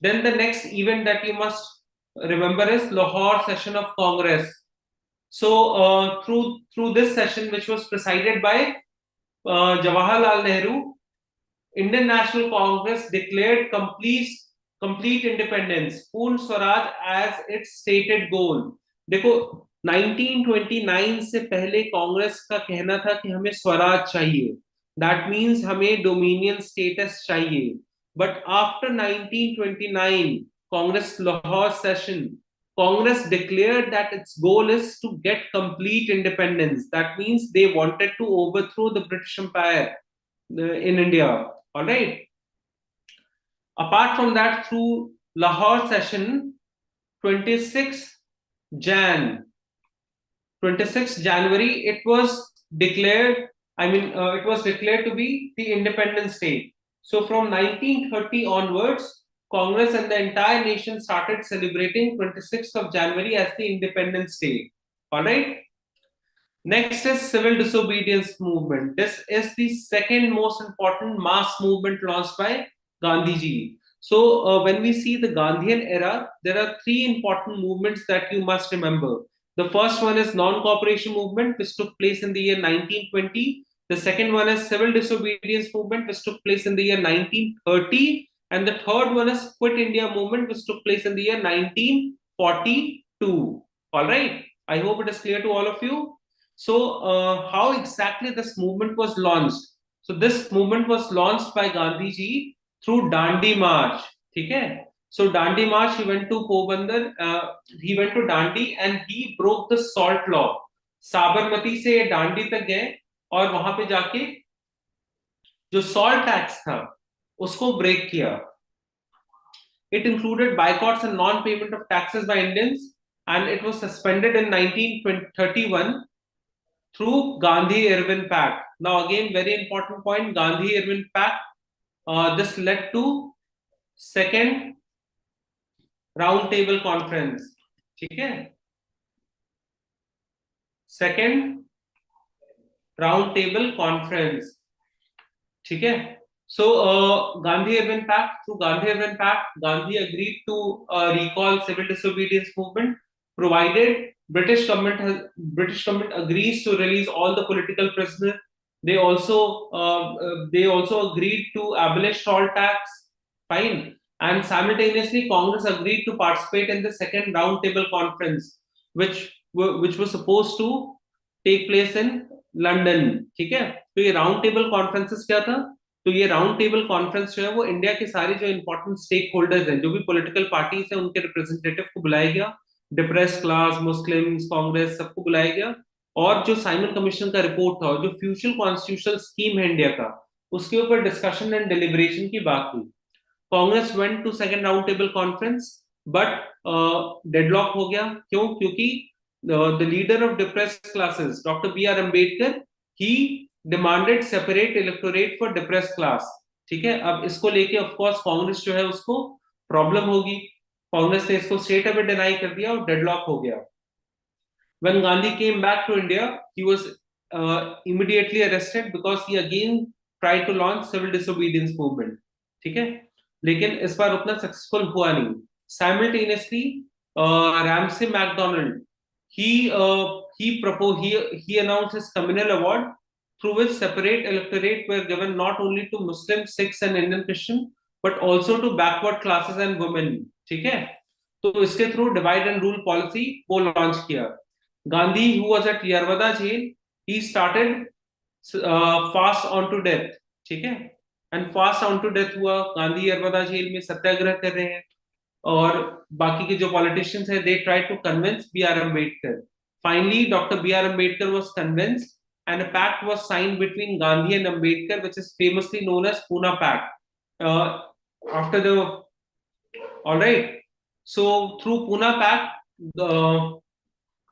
Then the next event that you must remember is Lahore session of Congress. So through this session, which was presided by Jawaharlal Nehru, Indian National Congress declared complete independence, पूर्ण Swaraj as its stated goal. देखो 1929 से पहले कांग्रेस का कहना था कि हमें स्वराज चाहिए, दैट मीन्स हमें डोमिनियन स्टेटस चाहिए। But after 1929 Congress Lahore session, Congress declared that its goal is to get complete independence. That means they wanted to overthrow the British Empire in India. All right. Apart from that, through Lahore session, 26 Jan, 26 January, it was declared. It was declared to be the independent state. So from 1930 onwards, Congress and the entire nation started celebrating 26th of January as the Independence Day. All right. Next is civil disobedience movement. This is the second most important mass movement launched by Gandhiji. So when we see the Gandhian era, there are three important movements that you must remember. The first one is non-cooperation movement, which took place in the year 1920. The second one is civil disobedience movement, which took place in the year 1930. And the third one is Quit India movement, which took place in the year 1942. All right. I hope it is clear to all of you. So, how exactly this movement was launched? So, this movement was launched by Gandhiji through Dandi March. Okay? So, Dandi March, he went to Pobandar, he went to Dandi and he broke the salt law. Sabarmati से डांडी तक गए और वहां पे जाके जो salt tax था उसको ब्रेक किया. It included boycotts and non-payment of taxes by Indians, and it was suspended in 1931 through Gandhi-Irwin Pact. Now, again, very important point, Gandhi-Irwin Pact. This led to second round table conference. ठीक है? Second round table conference. ठीक है? So, Gandhi-Irwin Pact, through Gandhi-Irwin Pact, Gandhi agreed to recall civil disobedience movement, provided British government agrees to release all the political prisoners. They also agreed to abolish salt tax. Fine. And simultaneously, Congress agreed to participate in the second roundtable conference, which was supposed to take place in London. ठीक है? तो ये round table conferences क्या था? तो ये round table conference जो है वो इंडिया के सारे जो इंपॉर्टेंट स्टेक होल्डर्स हैं, जो भी पॉलिटिकल पार्टीज हैं, उनके रिप्रेजेंटेटिव को बुलाया गया, डिप्रेस क्लास, मुस्लिम्स, कांग्रेस, सबको बुलाया गया, और जो साइमन कमीशन का रिपोर्ट था और जो फ्यूचर कॉन्स्टिट्यूशनल स्कीम है इंडिया का, उसके ऊपर डिस्कशन एंड डिलिब्रेशन की बात हुई. Congress went to second round table conference, but deadlock हो गया. क्यों? क्योंकि the leader of depressed classes, doctor B.R. Ambedkar, he demanded separate electorate for depressed class. ठीक है? अब इसको लेके ऑफ कोर्स कांग्रेस जो है उसको प्रॉब्लम होगी. कांग्रेस ने इसको स्ट्रेट अवे डिनाई कर दिया और डेडलॉक हो गया. When Gandhi came back to India, he was immediately arrested because he again tried to launch civil disobedience movement. ठीक है? लेकिन इस बार उतना सक्सेसफुल हुआ नहीं. Simultaneously, Ramsay MacDonald, he announced his communal award, through which separate electorate were given not only to Muslims, Sikhs and Indian Christian, but also to backward classes and women. ठीक है? तो इसके through divide and rule policy वो launch किया. Gandhi, who was at Yarwada jail, he started fast on to death. ठीक है? And fast on to death हुआ. Gandhi Yerawada jail में सत्याग्रह कर रहे हैं. और बाकी के जो पॉलिटिशियंस है, they try to convince B R Ambedkar. Finally doctor B R Ambedkar was convinced and a pact was signed between Gandhi and Ambedkar, which is famously known as Pune Pact. After the All right, so through Pune Pact, the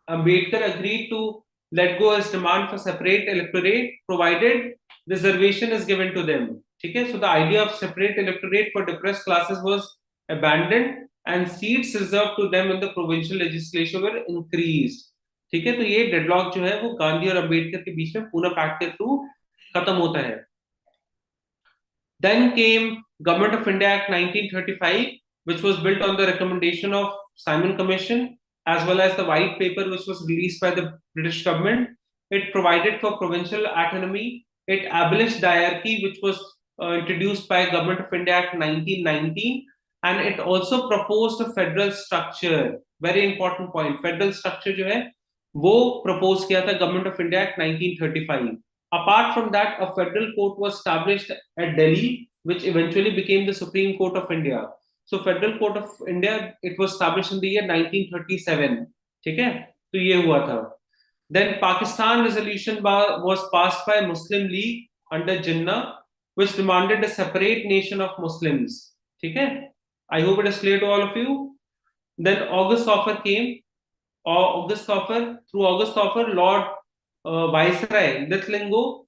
Ambedkar agreed to let go his demand for separate electorate, provided reservation is given to them. Okay, so the idea of separate electorate for depressed classes was abandoned, and seats reserved to them in the provincial legislature were increased. ठीक है, तो ये deadlock जो है वो गांधी और अंबेडकर के बीच में पूना पैक्ट के थ्रू खत्म होता है. Then came Government of India Act 1935, which was built on the recommendation of Simon Commission, as well as the white paper which was released by the British government. It provided for provincial autonomy. It abolished diarchy, which was introduced by Government of India Act 1919, and it also proposed a federal structure. Very important point. Federal structure जो है वो propose किया था Government of India Act 1935. Apart from that, a federal court was established at Delhi, which eventually became the Supreme Court of India. So, Federal Court of India, it was established in the year 1937. ठीक है, तो ये हुआ था. Then Pakistan resolution was passed by Muslim League under Jinnah, which demanded a separate nation of Muslims. ठीक है, I hope it is clear to all of you. Then August offer came. Through August offer, Lord Viceroy Litlingo,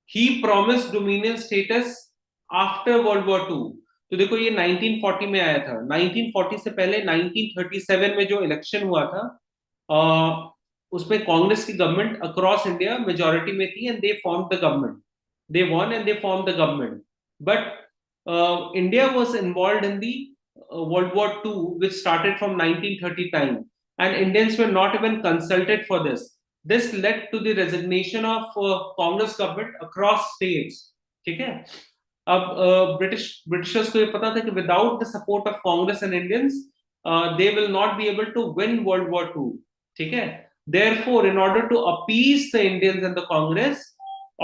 he promised dominion status after World War II. तो देखो ये 1940 में आया था. 1940 से पहले 1937 में जो इलेक्शन हुआ था, उसमें कांग्रेस की गवर्नमेंट अक्रॉस इंडिया मेजॉरिटी में थी, and they form the government. They won and they form the government. But India was involved in the World War II, which started from 1930 time, and Indians were not even consulted for this. This led to the resignation of Congress government across states. ठीक है, अब Britishers को ये पता था कि without the support of Congress and Indians, they will not be able to win World War II. ठीक है, therefore, in order to appease the Indians and the Congress,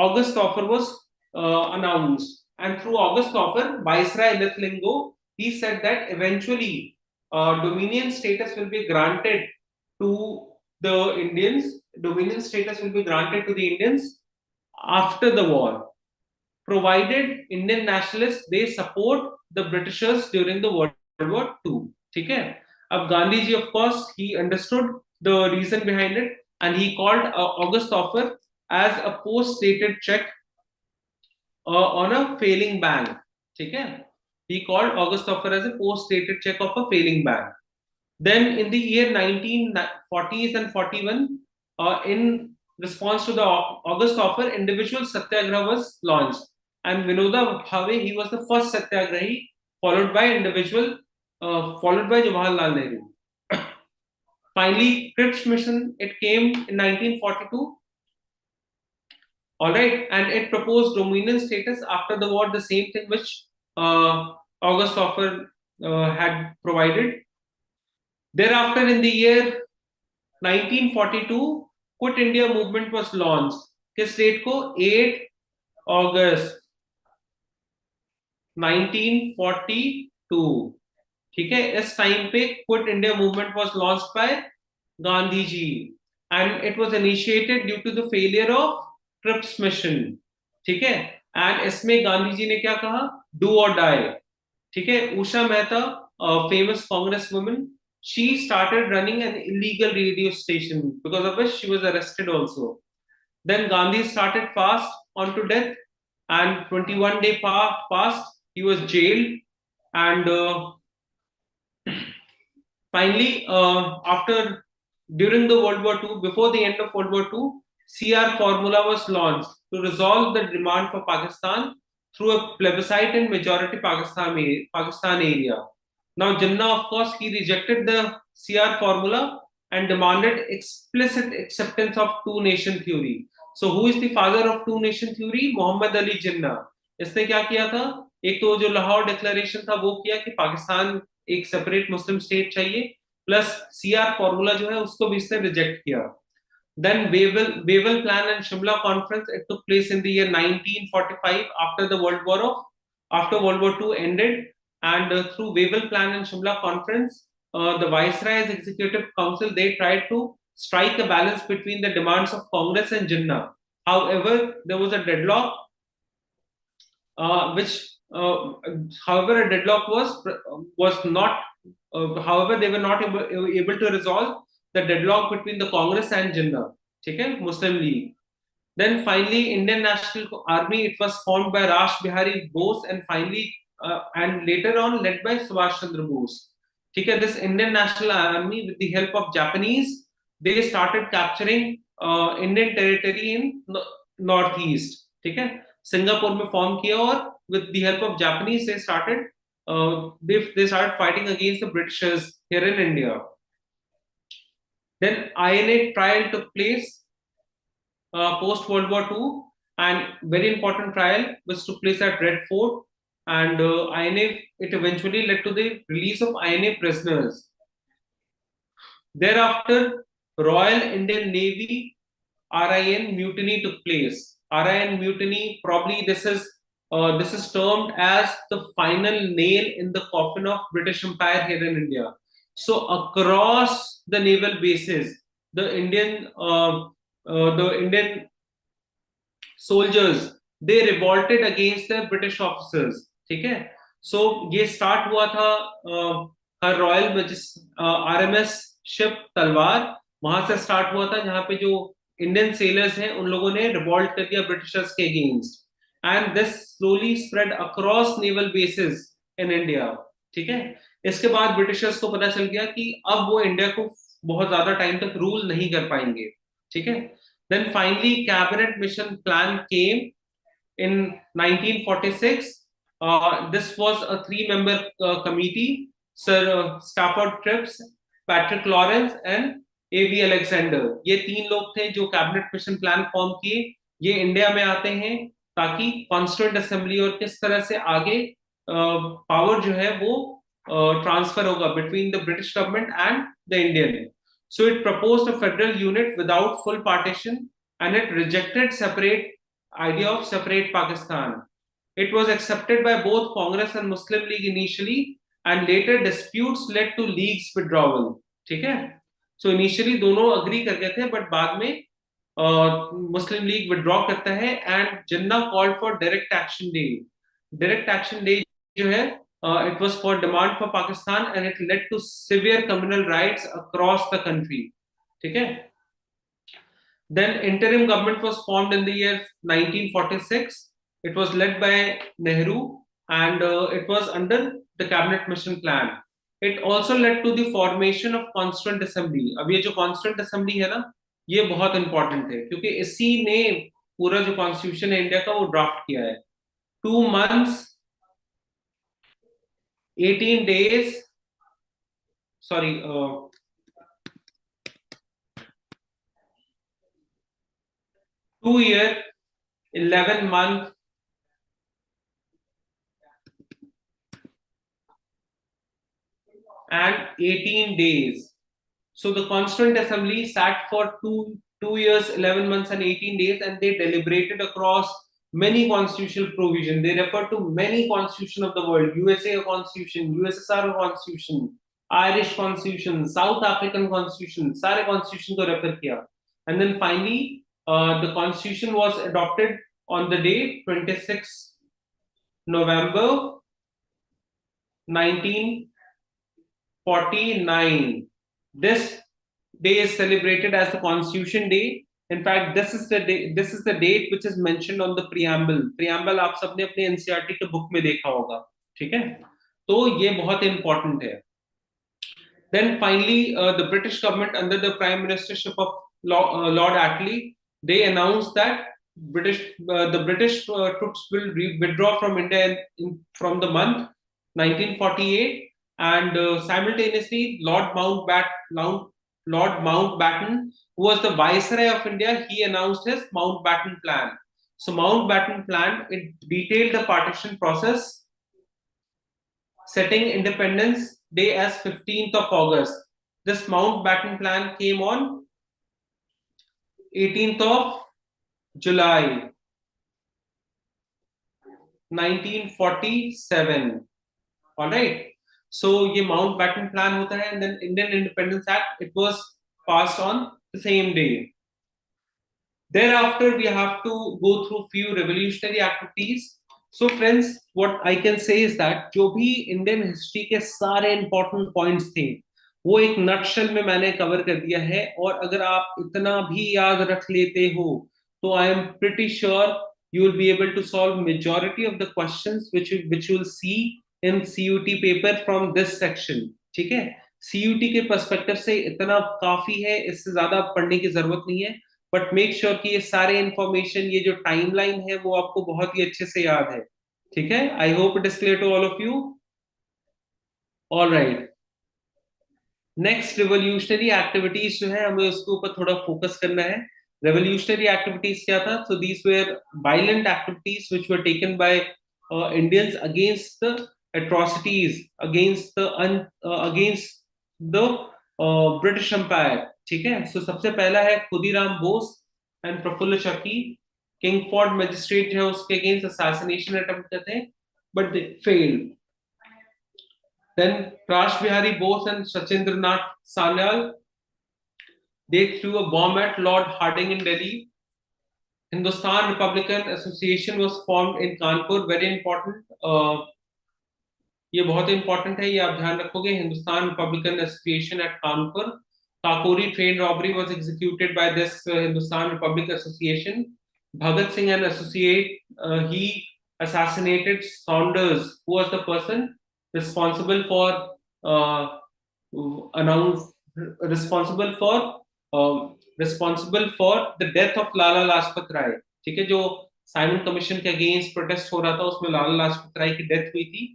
August offer was announced, and through August offer, Viceroy Litlingo, he said that eventually dominion status will be granted to the Indians. Dominion status will be granted to the Indians after the war, provided Indian nationalists they support the Britishers during the World War II. ठीक है, अब Gandhi ji of course he understood the reason behind it, and he called August offer as a post-dated check on a failing bank. ठीक है, he called August offer as a post-dated check of a failing bank. Then in the year 1940s and 41, in response to the August offer, individual satyagraha was launched, and Vinoba Bhave, he was the first satyagrahi, followed by Jawaharlal Nehru. Finally, Cripps Mission, it came in 1942. All right, and it proposed dominion status after the war, the same thing which August offer had provided. Thereafter, in the year 1942, Quit India movement was launched. किस date को? 8 अगस्त 1942. ठीक है, इस time पे quit India movement was launched by Gandhi ji, and it was initiated due to the failure of Cripps mission. ठीक है, and इसमें गांधी जी ने क्या कहा? डू और डाई. ठीक है, Usha Mehta, famous Congress woman, she started running an illegal radio station, because of which she was arrested also. Then Gandhi started fast on to death, and 21-day fast, he was jailed, and finally, during the World War II, before the end of World War II, CR formula was launched to resolve the demand for Pakistan through a plebiscite in majority Pakistan area. Now, Jinnah, of course, he rejected the CR formula and demanded explicit acceptance of two-nation theory. So, who is the father of two-nation theory? Muhammad Ali Jinnah. इसने क्या किया था? एक तो जो Lahore declaration था वो किया कि पाकिस्तान एक सेपरेट मुस्लिम स्टेट चाहिए, प्लस CR फॉर्मूला जो है उसको भी इसने रिजेक्ट किया. Then Wavell Plan and Shimla Conference, it took place in the year 1945 after World War II ended, and through Wavell Plan and Shimla Conference, the Viceroy's Executive Council, they tried to strike a balance between the demands of Congress and Jinnah. However, there was a deadlock, which, however, a deadlock was not. However, they were not able to resolve the deadlock between the Congress and Jinnah, okay, Muslim League. Then finally, Indian National Army, it was formed by Rash Bihari Bose, and finally, and later on led by Subhash Chandra Bose. Okay, this Indian National Army, with the help of Japanese, they started capturing Indian territory in northeast. Okay, Singapore में form किया, और with the help of Japanese, they started fighting against the Britishers here in India. Then INA trial took place post World War II, and very important trial was took place at Red Fort, and INA, it eventually led to the release of INA prisoners. Thereafter, Royal Indian Navy RIN mutiny took place. RIN mutiny, probably this is termed as the final nail in the coffin of British Empire here in India. So across the naval bases, the Indian soldiers, they revolted against the British officers. ठीक है, so ये start हुआ था her royal RMS ship तलवार, वहां से start हुआ था, जहां पे जो इंडियन सेलर्स हैं उन लोगों ने रिवॉल्ट कर दिया ब्रिटिशर्स के against, and this slowly spread across naval basis in India. ठीक है, इसके बाद ब्रिटिशर्स को पता चल गया कि अब वो इंडिया को बहुत ज्यादा टाइम तक रूल नहीं कर पाएंगे. ठीक है, then finally cabinet mission plan came in 1946. This was a 3-member committee. Sir Stafford Cripps, Patrick Lawrence and A.V. Alexander, ये 3 लोग थे जो कैबिनेट मिशन प्लान फॉर्म किए. ये इंडिया में आते हैं ताकि कॉन्स्टिट्यूएंट असेंबली और किस तरह से आगे पावर जो है वो ट्रांसफर होगा between the British government and the Indian. So it proposed a federal unit without full partition, and it rejected separate idea of separate Pakistan. It was accepted by both Congress and Muslim League initially, and later disputes led to league's withdrawal. ठीक है, so initially दोनों agree कर गए थे, but बाद में Muslim League withdraw करता है, and Jinnah called for direct action day. Direct action day जो है, it was for demand for Pakistan, and it led to severe communal riots across the country. ठीक है, then interim government was formed in the year 1946. It was led by Nehru, and it was under the cabinet mission plan. It also led to the formation of constituent assembly. अब ये जो constituent assembly है ना, ये बहुत important है, क्योंकि इसी ने पूरा जो constitution है इंडिया का वो ड्राफ्ट किया है. 2 months 18 days, sorry, 2 year 11 month and 18 days. So the Constituent Assembly sat for 2 years 11 months and 18 days, and they deliberated across many constitutional provisions. They refer to many constitution of the world: USA constitution, USSR constitution, Irish constitution, South African constitution, सारे constitution को refer किया. And then finally the constitution was adopted on the day 26 November 1949. This day is celebrated as the Constitution Day. In fact, this is the date which is mentioned on the preamble. Preamble आप सबने अपने NCERT के book में देखा होगा. ठीक है, तो ये बहुत important है. Then finally, the British government under the Prime Ministership of Lord Attlee, they announced that the British troops will withdraw from India from the month 1948, and simultaneously Lord Mountbatten, who was the Viceroy of India, he announced his Mountbatten Plan. So Mountbatten Plan, it detailed the partition process, setting Independence Day as 15th of August. This Mountbatten Plan came on 18th of July 1947. All right. So ये Mountbatten plan होता है, and then Indian Independence Act, it was passed on the same day. Thereafter, we have to go through few revolutionary activities. So, friends, what I can say is that जो भी Indian history के सारे important points थे, वो एक nutshell में मैंने cover कर दिया है. और अगर आप इतना भी याद रख लेते हो, तो I am pretty sure you will be able to solve majority of the questions which you will see in CUT paper from this section. ठीक है? CUT के perspective से इतना काफी है, इससे ज्यादा पढ़ने की जरूरत नहीं है. बट मेक श्योर कि ये सारे इंफॉर्मेशन, ये जो टाइमलाइन है, वो आपको बहुत ही अच्छे से याद है. ठीक है? I hope it is clear to all of you. All right. Next, revolutionary activities जो है, हमें उसके ऊपर थोड़ा फोकस करना है. रेवोल्यूशनरी एक्टिविटीज क्या था? So these were violent activities which were taken by Indians against the atrocities against the British Empire. ठीक है? सो सबसे पहला है Khudiram Bose and Prafulla Chaki. Kingsford magistrate जो है, उसके अगेंस्ट असैसिनेशन अटेम्प्ट करते हैं, but they failed. Then Rash Bihari Bose and Sachindranath Sanyal, they threw a bomb at Lord Hardinge in Delhi. Hindustan Republican Association was formed in Kanpur. Very important. ये बहुत important है, ये आप ध्यान रखोगे. Hindustan republican association at Kanpur. Kakori train robbery was executed by this Hindustan republic association. Bhagat Singh and associate, he assassinated Saunders, who was the person responsible for uh, announce responsible for responsible for the death of Lala Lajpat Rai. ठीक है? जो Simon commission के against protest हो रहा था, उसमें लाला लाजपत राय की death हुई थी.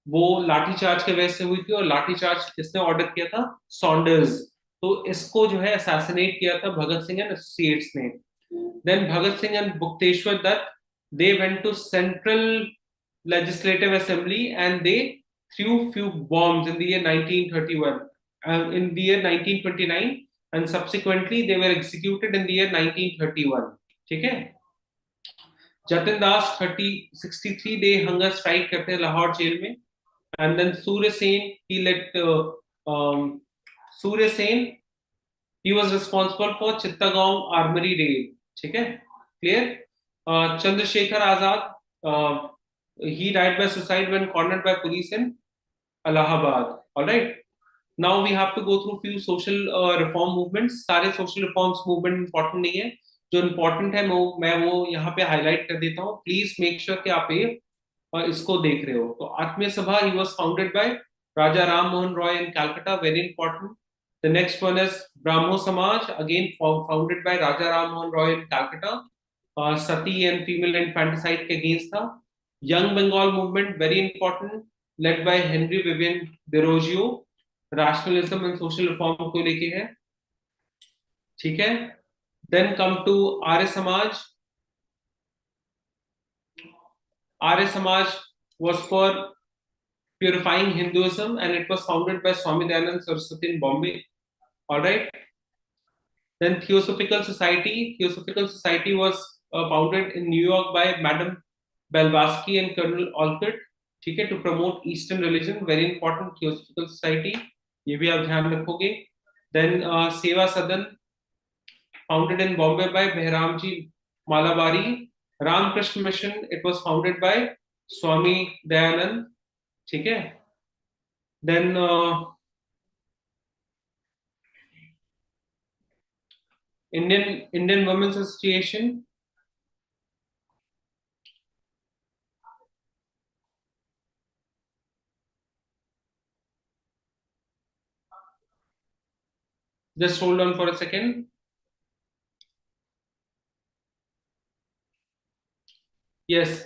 वो लाठीचार्ज के वजह से हुई थी, और लाठीचार्ज किसने ऑर्डर किया था? सॉन्डर्स. तो इसको जो है असैसिनेट किया था भगत सिंह एंड एसोसिएट्स ने. Then Bhagat Singh and Batukeshwar Dutt, they went to central legislative assembly and they threw few bombs in the year 1931, in the year 1929, and subsequently they were executed in the year 1931. ठीक है? जतिन दास 63 day hunger strike करते हैं Lahore jail में. And then Surya Sen, Surya Sen, he was responsible for Chittagong Armory raid. ठीक है? Clear? Chandrasekhar Azad, he died by suicide when cornered by police in Allahabad. All right. Now we have to go through few social reform movements. सारे social reforms movement important नहीं है. जो important है मैं वो यहाँ पे highlight कर देता हूँ. Please make sure कि आप ये इसको देख रहे हो. तो आत्मीय सभा, he was founded by Raja Ram Mohan Roy in Calcutta. Very important. The next one is Brahmo Samaj, again founded by Raja Ram Mohan Roy in Calcutta. Sati and female infanticide के against था. Young Bengal movement, very important, led by Henry Vivian Desrosiers. Rationalism and social reform को लेके है. ठीक है? Then come to Arya Samaj. Arya Samaj was for purifying Hinduism, and it was founded by Swami Dayanand Saraswati in Bombay. All right. Then Theosophical Society. Theosophical Society was founded in New York by Madam Blavatsky and Colonel Olcott. ठीक है? To promote Eastern religion. Very important. Theosophical Society. ये भी आप ध्यान रखोगे. Then Seva Sadan, founded in Bombay by Behramji Malabari. Ramakrishna Mission, it was founded by Swami Dayanand. ठीक है? Then Indian Women's Association. Just hold on for a second. Yes,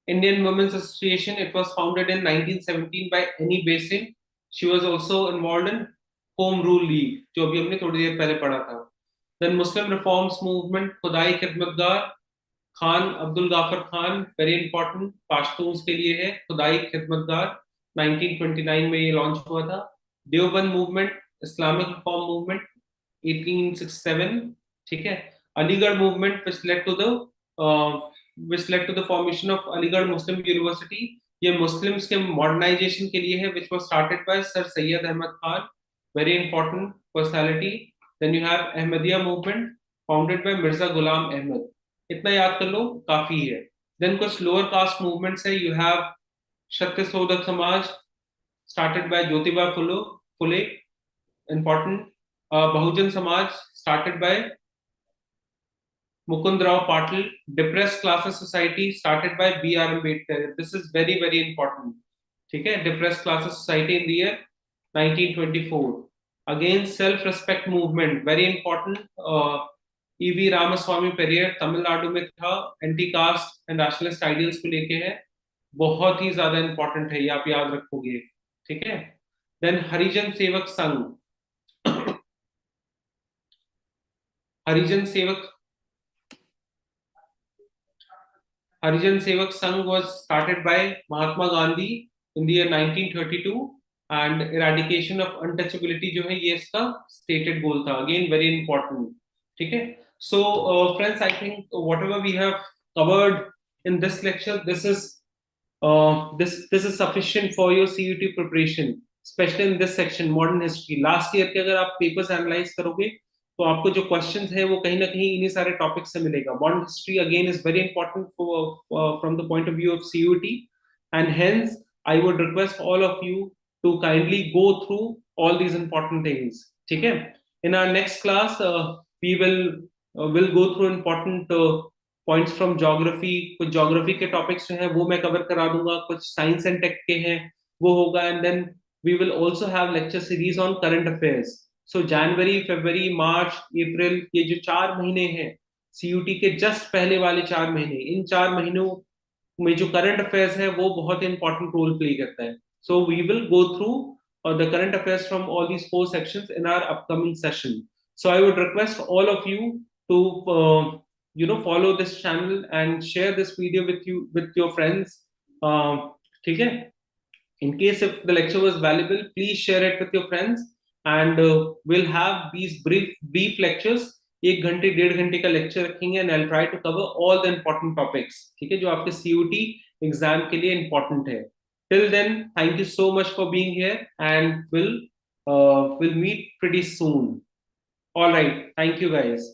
Indian Women's Association, it was founded in 1917 by Annie Besant. She was also involved in Home Rule League, जो अभी हमने थोड़ी देर पहले पढ़ा था. Then Muslim Reforms Movement, खुदाई खिदमतगार, Khan Abdul गाफर Khan, very important, Pashtuns के लिए है. खुदाई खिदमतगार 1929 में ये लॉन्च हुआ था. Deoband movement, Islamic reform movement 1867. ठीक है? Aligarh movement which led to the formation of Aligarh Muslim University ये मुस्लिम्स के मॉडर्नाइजेशन के लिए है, which was started by Sir Syed Ahmad Khan, very important personality. Then you have Ahmadiyya movement founded by Mirza Ghulam Ahmad. इतना याद कर लो काफी है. Then कुछ lower caste movements है. You have Shatya Sodak Samaj started by Jyotiba Phule, important. Bahujan Samaj started by Mukund Rao Patil. Depressed Classes Society started by B.R. Ambedkar. This is very very important. ठीक है, Depressed Classes Society in the year 1924. Against self-respect movement, very important. E.V. Ramaswamy Periyar Tamil Nadu में था, anti cast and nationalist ideals को लेके है, बहुत ही ज्यादा important है, ये आप याद रखोगे. ठीक है. Then Harijan Sevak Harijan Sevak Sangh was started by Mahatma Gandhi in the year 1932, and eradication of untouchability जो है ये इसका stated goal था. Again very important. ठीक है. So friends, I think whatever we have covered in this lecture, this is sufficient for your CUT preparation, especially in this section modern history. Last year के अगर आप papers analyze करोगे तो आपको जो questions है वो कहीं ना कहीं इन्हीं सारे टॉपिक से मिलेगा. Modern history again is very important from the point of view of CUT, and hence I would request all of you to kindly go through all these important things. ठीक है. In our next class we will go through important points from geography. कुछ geography के topics जो है वो मैं cover करा दूंगा, कुछ साइंस एंड टेक के हैं वो होगा, and then we will also have lecture series on current affairs. So जनवरी, फरवरी, मार्च, अप्रैल, ये जो 4 महीने हैं CUT के जस्ट पहले वाले 4 महीने, इन 4 महीनों में जो करंट अफेयर्स है वो बहुत इंपॉर्टेंट रोल प्ले करता है. So we will go through the current affairs from all these 4 sections in our upcoming session. So I would request all of you to follow this channel and share this video with your friends. ठीक है. In case if the lecture was valuable, please share it with your friends, and we'll have these brief lectures. 1 घंटे 1.5 घंटे का lecture रखेंगे, and I'll try to cover all the important topics. ठीक है, जो आपके CUT एग्जाम के लिए important है. Till then, thank you so much for being here, and we'll meet pretty soon. All right, thank you guys.